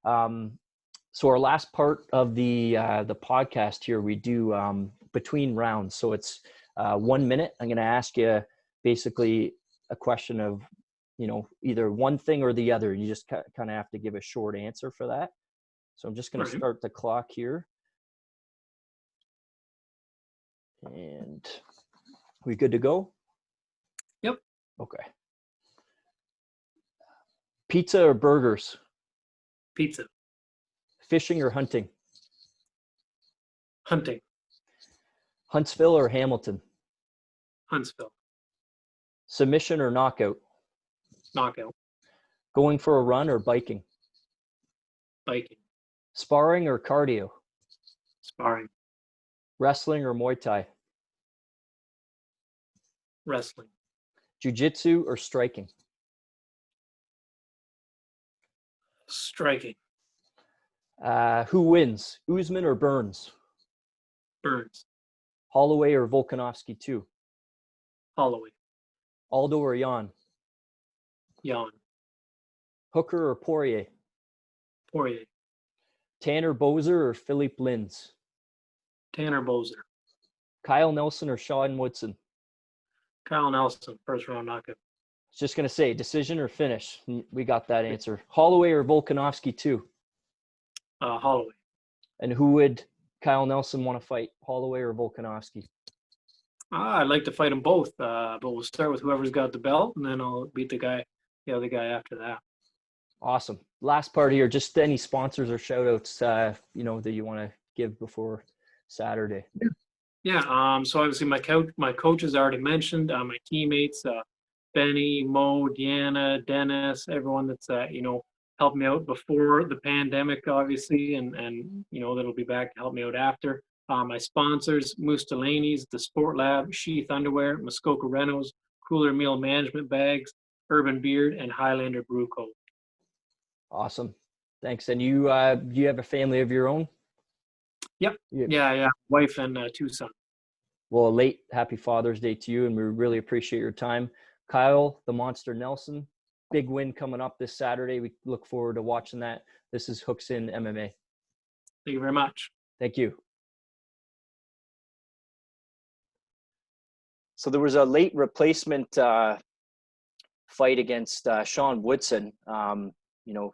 So our last part of the podcast here, we do between rounds. So it's 1 minute. I'm going to ask you basically a question of, either one thing or the other. You just kind of have to give a short answer for that. So I'm just going to start the clock here. And we good to go? Yep. Okay. Pizza or burgers? Pizza. Fishing or hunting? Hunting. Huntsville or Hamilton? Huntsville. Submission or knockout? Knockout. Going for a run or biking? Biking. Sparring or cardio? Sparring. Wrestling or Muay Thai? Wrestling. Jiu-jitsu or striking? Striking. Who wins, Usman or Burns? Burns. Holloway or Volkanovski 2? Holloway. Aldo or Jan? Jan. Hooker or Poirier? Poirier. Tanner Boser or Philippe Lins? Tanner Boser. Kyle Nelson or Sean Woodson? Kyle Nelson. First round knockout. Just going to say, decision or finish? We got that answer. Holloway or Volkanovski 2? Holloway. And who would Kyle Nelson want to fight, Holloway or Volkanovski? I'd like to fight them both, but we'll start with whoever's got the belt, and then I'll beat the other guy after that. Awesome. Last part here, just any sponsors or shout-outs, that you want to give before Saturday. Yeah. So obviously my coaches already mentioned, my teammates, Benny, Mo, Deanna, Dennis, everyone that's helped me out before the pandemic, obviously, and that'll be back to help me out after. My sponsors, Moose Delaney's, The Sport Lab, Sheath Underwear, Muskoka Reynolds, Cooler Meal Management Bags, Urban Beard, and Highlander Brew Co. Awesome. Thanks. And you have a family of your own? Yep. Yeah. Wife and 2 sons. Well, a late happy Father's Day to you, and we really appreciate your time. Kyle, the Monster Nelson, big win coming up this Saturday. We look forward to watching that. This is Hooks in MMA. Thank you very much. Thank you. So there was a late replacement fight against Sean Woodson.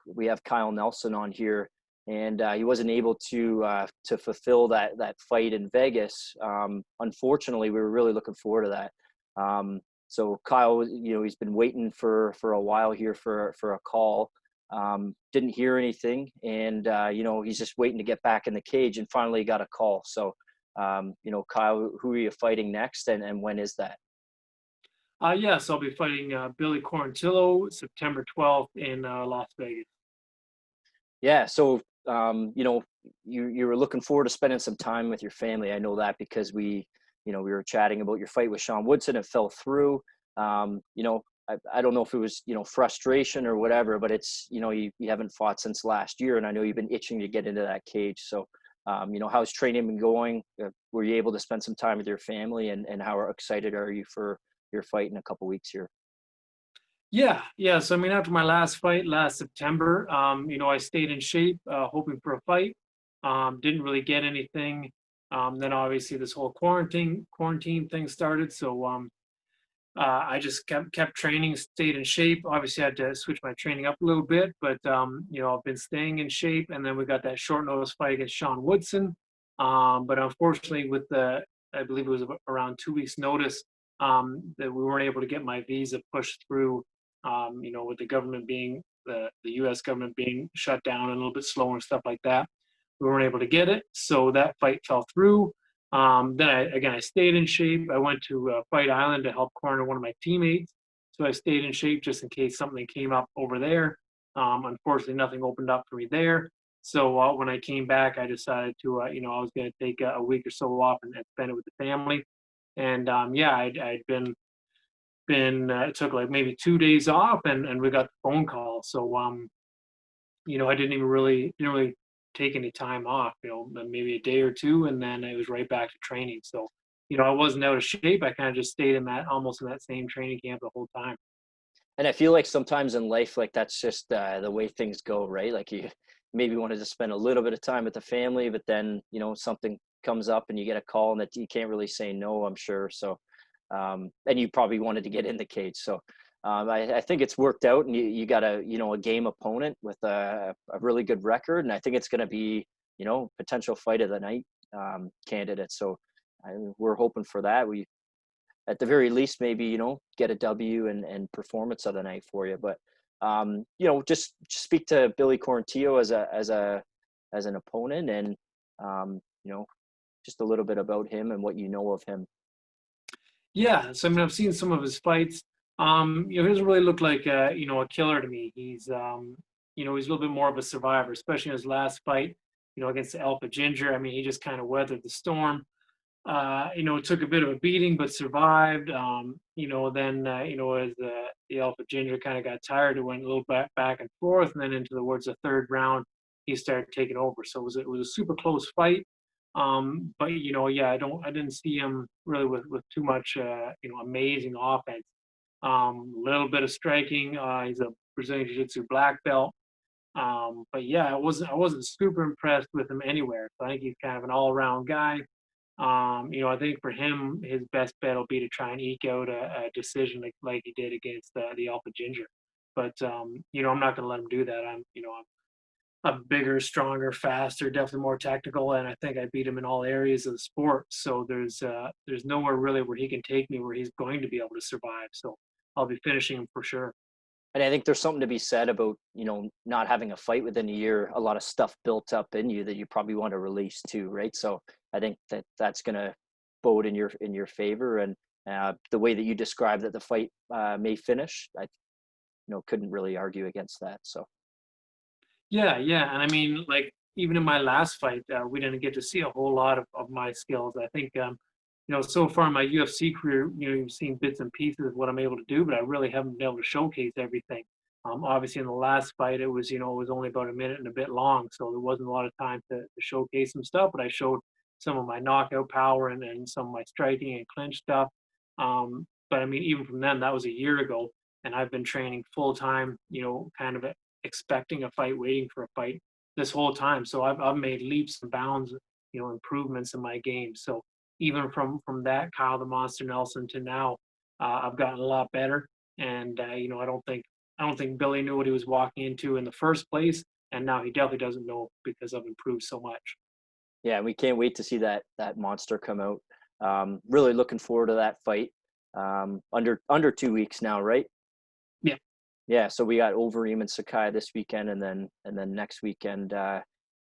We have Kyle Nelson on here, and he wasn't able to fulfill that fight in Vegas. Unfortunately, we were really looking forward to that. So Kyle, he's been waiting for a while here for a call. Didn't hear anything, and he's just waiting to get back in the cage, and finally got a call. So Kyle, who are you fighting next, and when is that? Yes, I'll be fighting Billy Quarantillo September 12th in Las Vegas. Yeah, so you were looking forward to spending some time with your family. I know that because we were chatting about your fight with Sean Woodson. It fell through. I don't know if it was frustration or whatever, but it's you haven't fought since last year, and I know you've been itching to get into that cage. So how's training been going? Were you able to spend some time with your family, and how excited are you for your fight in a couple weeks here? Yeah. So I mean, after my last fight last September, I stayed in shape, hoping for a fight. Didn't really get anything. Then obviously this whole quarantine thing started. So I just kept training, stayed in shape. Obviously, I had to switch my training up a little bit, but I've been staying in shape. And then we got that short notice fight against Sean Woodson. But unfortunately, I believe it was around 2 weeks' notice, that we weren't able to get my visa pushed through. With the government being the U.S. government being shut down and a little bit slower and stuff like that, we weren't able to get it. So that fight fell through. Then I stayed in shape. I went to Fight Island to help corner one of my teammates. So I stayed in shape just in case something came up over there. Unfortunately, nothing opened up for me there. So when I came back, I decided to, I was going to take a week or so off and spend it with the family. And I'd been it took like maybe 2 days off, and we got the phone call. So I didn't really take any time off, maybe a day or two, and then it was right back to training. So I wasn't out of shape. I kind of just stayed almost in that same training camp the whole time. And I feel like sometimes in life, like that's just the way things go, right? Like you maybe wanted to spend a little bit of time with the family, but then something comes up and you get a call and that you can't really say no, I'm sure. So and you probably wanted to get in the cage. So I think it's worked out, and you got a game opponent with a really good record, and I think it's going to be potential fight of the night candidate. So we're hoping for that. We at the very least maybe get a W and performance of the night for you. But just speak to Billy Quarantillo as an opponent, and just a little bit about him and what you know of him. Yeah, so I mean, I've seen some of his fights. He doesn't really look like a killer to me. He's he's a little bit more of a survivor, especially in his last fight, against the Alpha Ginger. I mean, he just kind of weathered the storm. It took a bit of a beating, but survived. Then as the Alpha Ginger kind of got tired, it went a little back and forth, and then into towards the third round, he started taking over. So it was a super close fight. But I didn't see him really with too much amazing offense. A little bit of striking. He's a Brazilian Jiu-Jitsu black belt. But yeah, I wasn't super impressed with him anywhere. So I think he's kind of an all-around guy. I think for him, his best bet will be to try and eke out a decision like he did against the Alpha Ginger. But I'm not going to let him do that. I'm bigger, stronger, faster, definitely more technical, and I think I beat him in all areas of the sport. So there's nowhere really where he can take me where he's going to be able to survive. So I'll be finishing him for sure. And I think there's something to be said about, not having a fight within a year, a lot of stuff built up in you that you probably want to release too, right? So I think that's going to bode in your favor. And the way that you described that the fight may finish, I couldn't really argue against that. So. Yeah. And I mean, like, even in my last fight, we didn't get to see a whole lot of my skills. I think, so far in my UFC career, you've seen bits and pieces of what I'm able to do, but I really haven't been able to showcase everything. Obviously, in the last fight, it was only about a minute and a bit long, so there wasn't a lot of time to showcase some stuff, but I showed some of my knockout power and some of my striking and clinch stuff. But I mean, even from then, that was a year ago, and I've been training full time, kind of expecting a fight, waiting for a fight this whole time. So I've made leaps and bounds, improvements in my game. So even from that Kyle the Monster Nelson to now, I've gotten a lot better. And I don't think Billy knew what he was walking into in the first place, and now he definitely doesn't know because I've improved so much. Yeah, we can't wait to see that monster come out. Really looking forward to that fight. Under 2 weeks now, right? Yeah. Yeah, so we got Overeem and Sakai this weekend, and then next weekend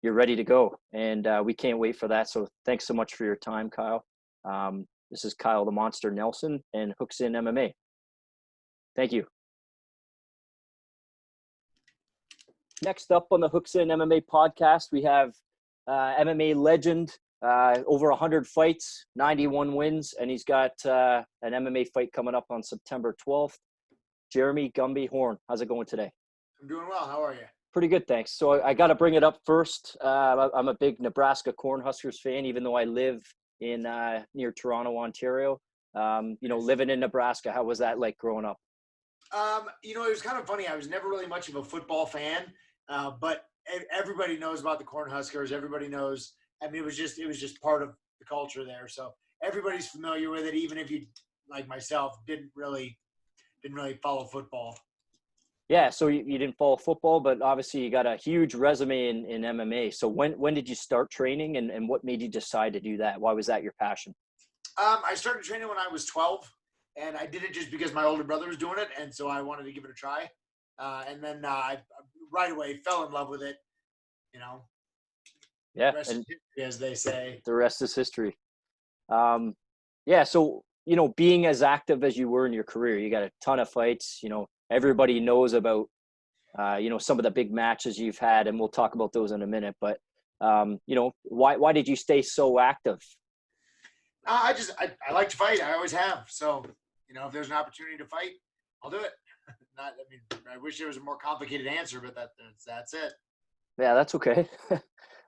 you're ready to go, and we can't wait for that. So thanks so much for your time, Kyle. This is Kyle the Monster Nelson and Hooks in MMA. Thank you. Next up on the Hooks in MMA podcast, we have MMA legend, over 100 fights, 91 wins, and he's got an MMA fight coming up on September 12th. Jeremy Gumby Horn, how's it going today? I'm doing well. How are you? Pretty good, thanks. So I got to bring it up first. I'm a big Nebraska Cornhuskers fan, even though I live in near Toronto, Ontario. Living in Nebraska, how was that like growing up? It was kind of funny. I was never really much of a football fan, but everybody knows about the Cornhuskers. Everybody knows. I mean, it was just part of the culture there. So everybody's familiar with it, even if you, like myself, didn't really follow football. Yeah, so you didn't follow football, but obviously you got a huge resume in MMA. So when did you start training, and what made you decide to do that? Why was that your passion? I started training when I was 12, and I did it just because my older brother was doing it, and so I wanted to give it a try. And then I right away fell in love with it, Yeah, the rest is history, as they say. The rest is history. Yeah, so, being as active as you were in your career, you got a ton of fights, everybody knows about, some of the big matches you've had, and we'll talk about those in a minute. But, why did you stay so active? I like to fight. I always have. So, if there's an opportunity to fight, I'll do it. I wish there was a more complicated answer, but that's it. Yeah, that's okay.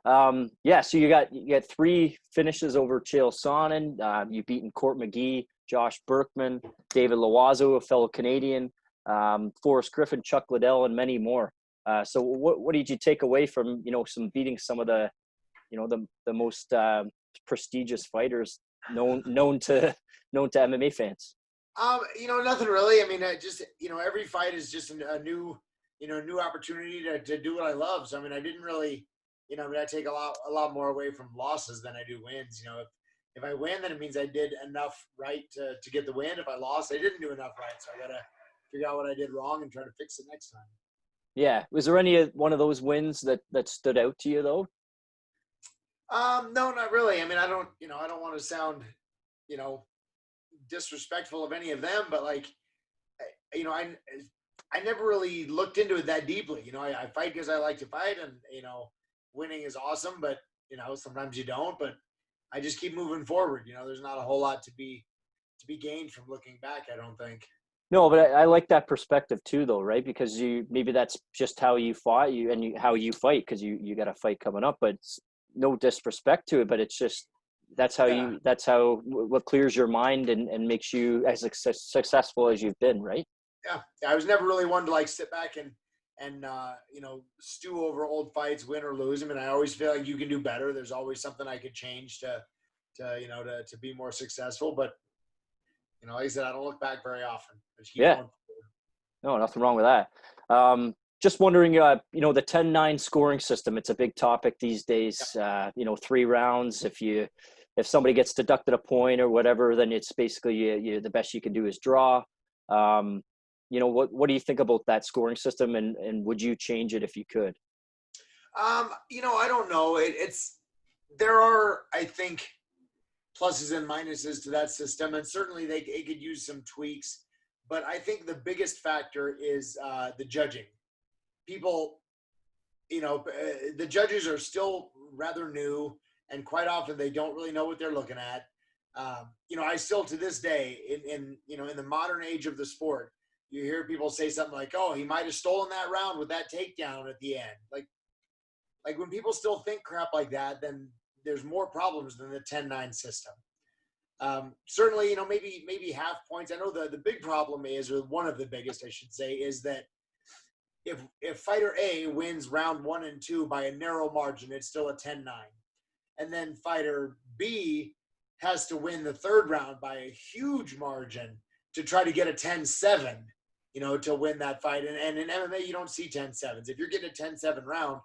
So you got 3 finishes over Chael Sonnen. You've beaten Court McGee, Josh Berkman, David Loiseau, a fellow Canadian, Forrest Griffin, Chuck Liddell, and many more. So what did you take away from beating some of the the most prestigious fighters known to MMA fans? Nothing really. I mean, every fight is just a new opportunity to do what I love. So, I mean, I didn't really, I take a lot more away from losses than I do wins. If I win, then it means I did enough right to get the win. If I lost, I didn't do enough right. So I got to figure out what I did wrong and try to fix it next time. Yeah. Was there any one of those wins that stood out to you though? No, not really. I mean, I don't want to sound, disrespectful of any of them, but I never really looked into it that deeply. I fight because I like to fight, and winning is awesome, but sometimes you don't. But I just keep moving forward. There's not a whole lot to be gained from looking back, I don't think. No, but I like that perspective too, though, right? Because maybe that's just how you fought how you fight, because you got a fight coming up. But it's no disrespect to it, but it's just that's how what clears your mind and makes you as successful as you've been, right? Yeah, I was never really one to sit back and stew over old fights, win or lose. I mean, I always feel like you can do better. There's always something I could change to be more successful. But like I said, I don't look back very often. Yeah. No, nothing wrong with that. Just wondering, the 10-9 scoring system, it's a big topic these days. 3 rounds. If somebody gets deducted a point or whatever, then it's basically the best you can do is draw. What do you think about that scoring system, and would you change it if you could? I don't know. There are, I think, pluses and minuses to that system, and certainly it could use some tweaks. But I think the biggest factor is the judging. People, the judges are still rather new, and quite often they don't really know what they're looking at. I still, to this day, in the modern age of the sport, you hear people say something like, "Oh, he might have stolen that round with that takedown at the end." Like when people still think crap like that, then there's more problems than the 10-9 system. Certainly, maybe half points. I know the big problem is, or one of the biggest, I should say, is that if fighter A wins round 1 and 2 by a narrow margin, it's still a 10-9. And then fighter B has to win the 3rd round by a huge margin to try to get a 10-7, to win that fight. And in MMA, you don't see 10-7s. If you're getting a 10-7 round,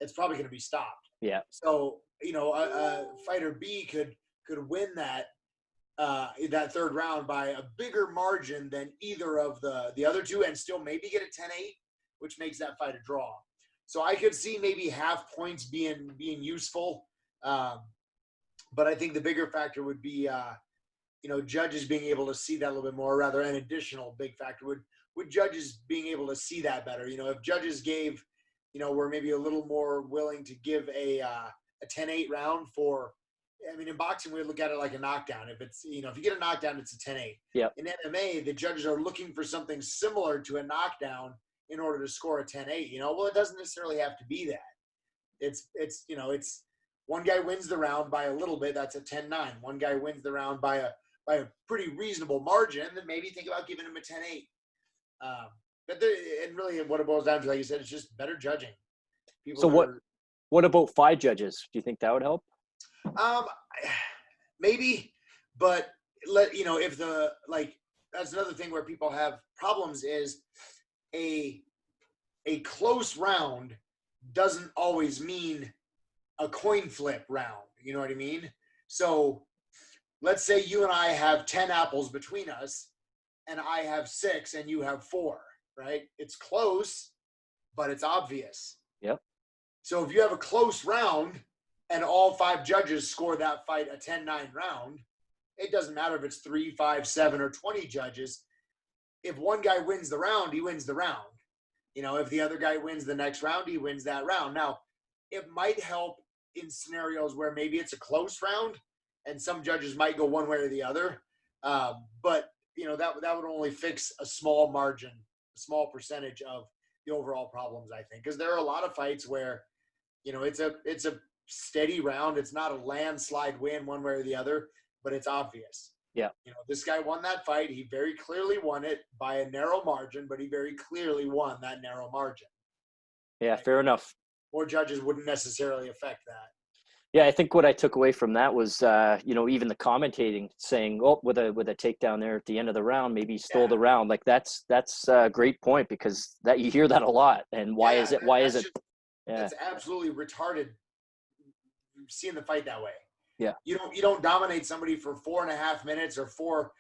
it's probably going to be stopped. Yeah. So, fighter B could win that 3rd round by a bigger margin than either of the other two, and still maybe get a 10-8, which makes that fight a draw. So I could see maybe half points being useful. But I think the bigger factor would be, judges being able to see that a little bit more. Rather, an additional big factor would judges being able to see that better. If judges gave, were maybe a little more willing to give a 10-8 round for. I mean, in boxing, we look at it like a knockdown. If it's, if you get a knockdown, it's a 10-8. Yep. In MMA, the judges are looking for something similar to a knockdown in order to score a 10-8. Well, it doesn't necessarily have to be that. It's one guy wins the round by a little bit. That's a 10-9. One guy wins the round by a pretty reasonable margin. Then maybe think about giving him a 10-8. And really, what it boils down to, like you said, it's just better judging. What about 5 judges? Do you think that would help? Maybe, but if that's another thing where people have problems is a close round doesn't always mean a coin flip round. You know what I mean? So let's say you and I have 10 apples between us and I have 6 and you have 4, right? It's close, but it's obvious. Yep. So if you have a close round and all 5 judges score that fight a 10-9 round, it doesn't matter if it's 3, 5, 7, or 20 judges. If one guy wins the round, he wins the round. If the other guy wins the next round, he wins that round. Now, it might help in scenarios where maybe it's a close round and some judges might go one way or the other. But, that would only fix a small margin, a small percentage of the overall problems, I think. Because there are a lot of fights where, it's a steady round. It's not a landslide win one way or the other, but it's obvious. Yeah. This guy won that fight. He very clearly won it by a narrow margin, but he very clearly won that narrow margin. Yeah, fair enough. More judges wouldn't necessarily affect that. Yeah, I think what I took away from that was, even the commentating saying, "Oh, with a takedown there at the end of the round, maybe he stole the round." Like that's a great point because that you hear that a lot. And why is it? That's absolutely retarded. Seeing the fight that way. Yeah. You don't dominate somebody for 4.5 minutes or 4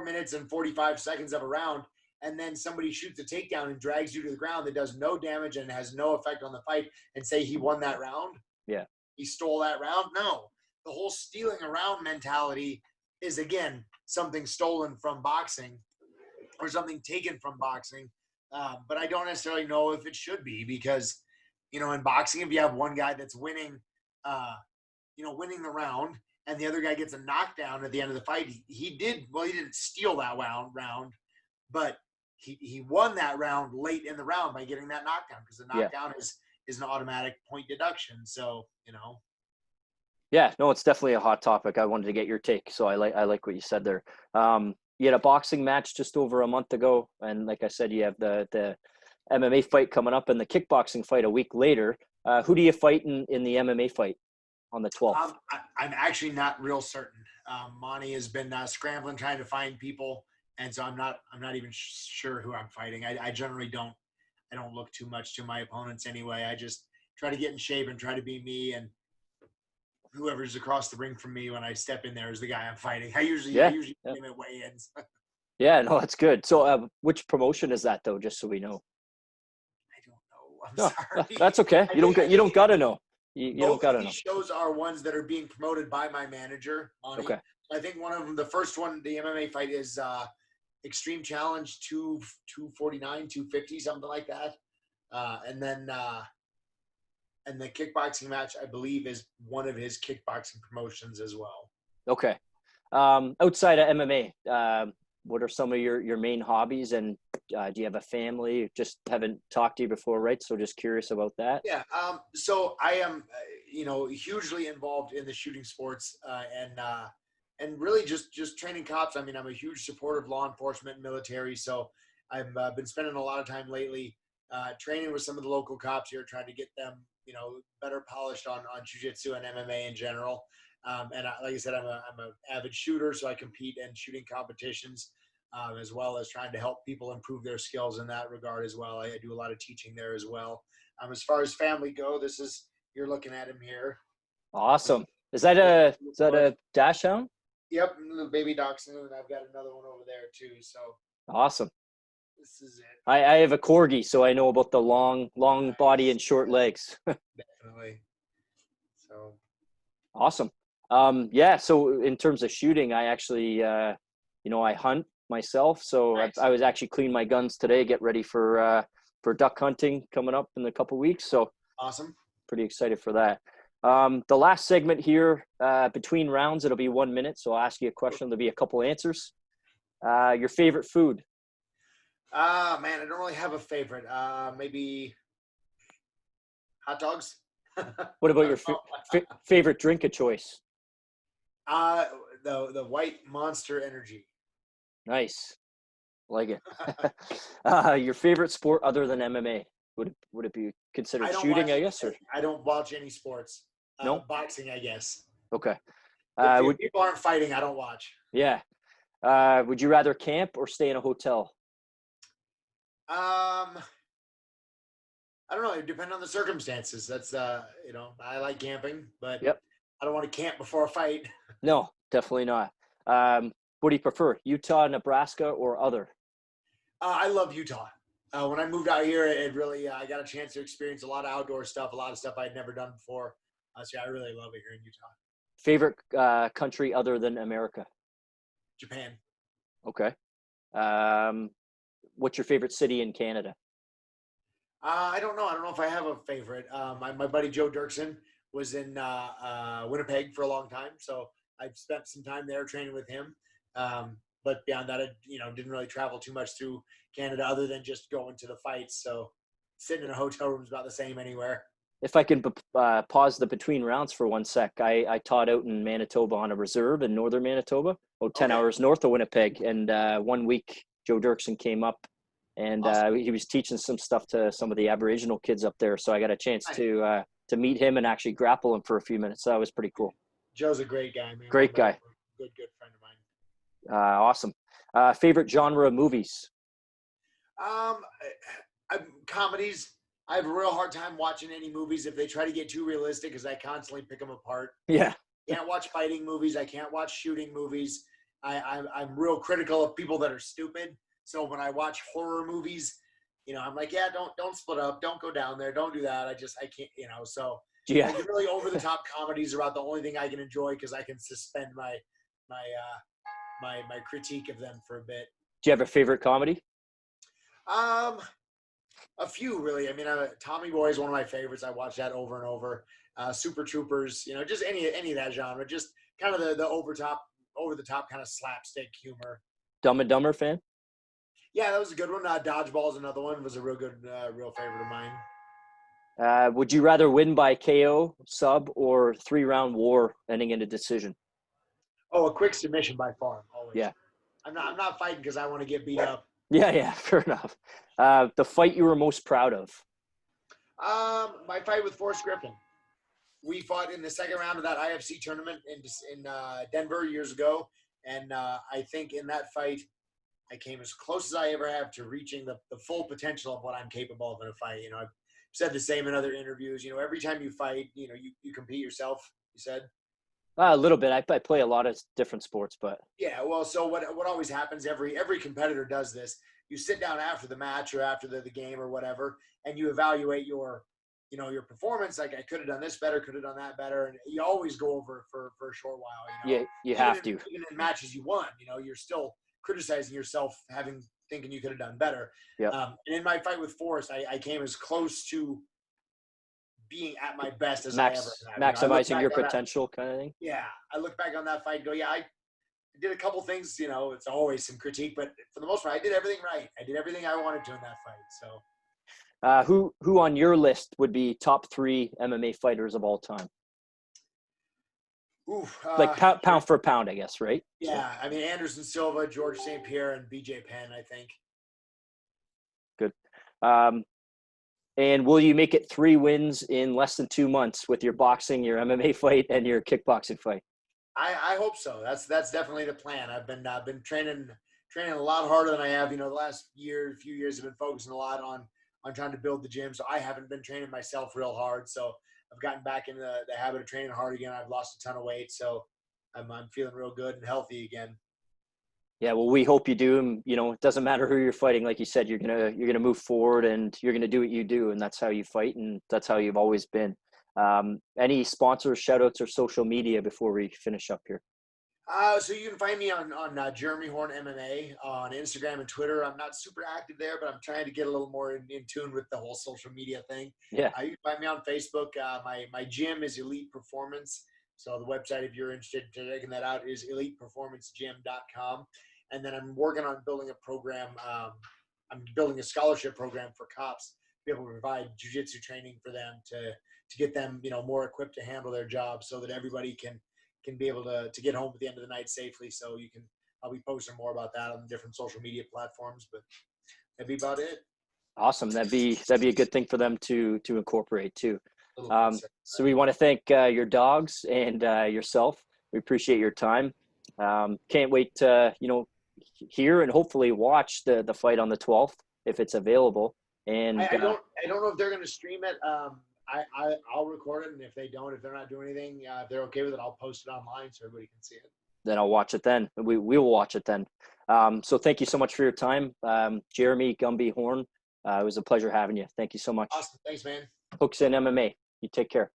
minutes and 45 seconds of a round, and then somebody shoots a takedown and drags you to the ground that does no damage and has no effect on the fight and say he won that round. Yeah. He stole that round. No, the whole stealing around mentality is, again, something stolen from boxing or something taken from boxing. But I don't necessarily know if it should be because, in boxing, if you have one guy that's winning the round and the other guy gets a knockdown at the end of the fight, he didn't steal that round, but he won that round late in the round by getting that knockdown because the knockdown is an automatic point deduction. So, Yeah, no, it's definitely a hot topic. I wanted to get your take. So I like what you said there. You had a boxing match just over a month ago. And like I said, you have the MMA fight coming up and the kickboxing fight a week later. Who do you fight in the MMA fight on the 12th? I'm actually not real certain. Monty has been scrambling, trying to find people. And so I'm not even sure who I'm fighting. I generally don't look too much to my opponents anyway. I just try to get in shape and try to be me, and whoever's across the ring from me when I step in there is the guy I'm fighting. I usually name it weigh-ins. Yeah, no, that's good. So which promotion is that though, just so we know? I don't know. I'm sorry. That's okay. You don't gotta know. You don't gotta know. These shows are ones that are being promoted by my manager, Monty. Okay. I think one of them, the first one, the MMA fight is Extreme Challenge 249, 250, something like that. And the kickboxing match, I believe, is one of his kickboxing promotions as well. Okay. Outside of MMA, what are some of your main hobbies? And do you have a family? Just haven't talked to you before, right? So just curious about that. Yeah. So I am, hugely involved in the shooting sports and really just training cops. I mean, I'm a huge supporter of law enforcement and military. So I've been spending a lot of time lately training with some of the local cops here, trying to get them, better polished on jiu-jitsu and MMA in general. Like I said, I'm an avid shooter, so I compete in shooting competitions, as well as trying to help people improve their skills in that regard as well. I do a lot of teaching there as well. As far as family go, you're looking at him here. Awesome. Is that a dachshund? Yep, the baby dachshund, and I've got another one over there too. So awesome. This is it. I have a corgi, so I know about the long body and short legs. Definitely. So Awesome. Yeah. So in terms of shooting, I actually, I hunt myself. So nice. I was actually cleaning my guns today, get ready for duck hunting coming up in a couple weeks. So awesome. pretty excited for that. The last segment here, between rounds, it'll be 1 minute. So I'll ask you a question. There'll be a couple answers. Your favorite food? Man, I don't really have a favorite. Maybe hot dogs. What about your favorite drink of choice? The White Monster Energy. Nice. Like it. Your favorite sport other than MMA? Would it be considered shooting, I guess? Or? I don't watch any sports. No? Boxing, I guess. Okay. If people aren't fighting, I don't watch. Yeah. Would you rather camp or stay in a hotel? I don't know. It depends on the circumstances. That's I like camping, but Yep. I don't want to camp before a fight. No, definitely not. What do you prefer, Utah, Nebraska, or other? I love Utah. When I moved out here, it really I got a chance to experience a lot of outdoor stuff, a lot of stuff I'd never done before. So I really love it here in Utah. Favorite country other than America? Japan. Okay. What's your favorite city in Canada? I don't know. I don't know if I have a favorite. My buddy Joe Dirksen was in Winnipeg for a long time, so I've spent some time there training with him. But beyond that, I didn't really travel too much through Canada other than just going to the fights. So sitting in a hotel room is about the same anywhere. If I can pause the between rounds for 1 sec, I taught out in Manitoba on a reserve in northern Manitoba, about 10 hours north of Winnipeg. And 1 week, Joe Dirksen came up, and awesome. He was teaching some stuff to some of the Aboriginal kids up there. So I got a chance to meet him and actually grapple him for a few minutes. So that was pretty cool. Joe's a great guy, man. Great guy. Good friend of mine. Awesome. Favorite genre of movies? Comedies. I have a real hard time watching any movies if they try to get too realistic because I constantly pick them apart. Yeah. Can't watch fighting movies. I can't watch shooting movies. I'm real critical of people that are stupid. So when I watch horror movies, I'm like, yeah, don't split up. Don't go down there. Don't do that. I can't, so yeah. Like really over the top comedies are about the only thing I can enjoy because I can suspend my critique of them for a bit. Do you have a favorite comedy? A few really. I mean, Tommy Boy is one of my favorites. I watch that over and over. Super Troopers, just any of that genre. Just kind of the over the top kind of slapstick humor. Dumb and Dumber fan? Yeah, that was a good one. Dodgeball is another one. Was a real good, real favorite of mine. Would you rather win by KO, sub, or 3-round war ending in a decision? Oh, a quick submission by far. Always. Yeah. I'm not fighting because I want to get beat up. Yeah, fair enough. The fight you were most proud of? My fight with Forrest Griffin. We fought in the second round of that IFC tournament in Denver years ago, and I think in that fight, I came as close as I ever have to reaching the full potential of what I'm capable of in a fight. I've said the same in other interviews. Every time you fight, you compete yourself. You said. A little bit. I play a lot of different sports, but yeah. Well, so what always happens? Every competitor does this. You sit down after the match or after the game or whatever, and you evaluate your performance. Like I could have done this better, could have done that better, and you always go over for a short while. Yeah, you have to. Even in matches you won, you're still criticizing yourself, thinking you could have done better. Yeah. And in my fight with Forrest, I came as close to being at my best as I ever have. Maximizing your potential kind of thing. Yeah. I look back on that fight and go, yeah, I did a couple things, it's always some critique, but for the most part, I did everything right. I did everything I wanted to in that fight. So who on your list would be top 3 MMA fighters of all time? Like pound for pound, I guess, right? Yeah. I mean, Anderson Silva, George St. Pierre, and BJ Penn, I think. Good. And will you make it 3 wins in less than 2 months with your boxing, your MMA fight, and your kickboxing fight? I hope so. That's definitely the plan. I've been training a lot harder than I have. The last few years have been focusing a lot on trying to build the gym. So I haven't been training myself real hard. So I've gotten back into the habit of training hard again. I've lost a ton of weight. So I'm feeling real good and healthy again. Yeah, well, we hope you do. And, you know, it doesn't matter who you're fighting. Like you said, you're gonna move forward, and you're gonna do what you do, and that's how you fight, and that's how you've always been. Any sponsors, shout outs, or social media before we finish up here? So you can find me on Jeremy Horn MMA on Instagram and Twitter. I'm not super active there, but I'm trying to get a little more in tune with the whole social media thing. Yeah. You can find me on Facebook. My gym is Elite Performance. So the website, if you're interested in checking that out, is eliteperformancegym.com. And then I'm working on building a program. I'm building a scholarship program for cops to be able to provide jiu-jitsu training for them to get them, you know, more equipped to handle their jobs, so that everybody can be able to get home at the end of the night safely. So I'll be posting more about that on different social media platforms, but that'd be about it. Awesome. That'd be a good thing for them to incorporate too. So we want to thank your dogs and yourself. We appreciate your time. Can't wait to, you know, hear and hopefully watch the fight on the 12th if it's available. And I don't know if they're going to stream it. I'll record it, and if they're not doing anything, if they're okay with it, I'll post it online so everybody can see it. Then I'll watch it then. We will watch it then. So thank you so much for your time, Jeremy Gumby Horn. It was a pleasure having you. Thank you so much. Awesome. Thanks, man. Hooks in MMA. You take care.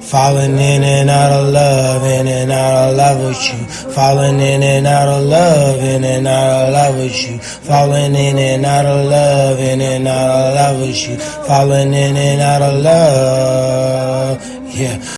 Falling in and out of love, in and out of love with you. Falling in and out of love, in and out of love with you. Falling in and out of love, in and out of love with you. Falling in and out of love, yeah.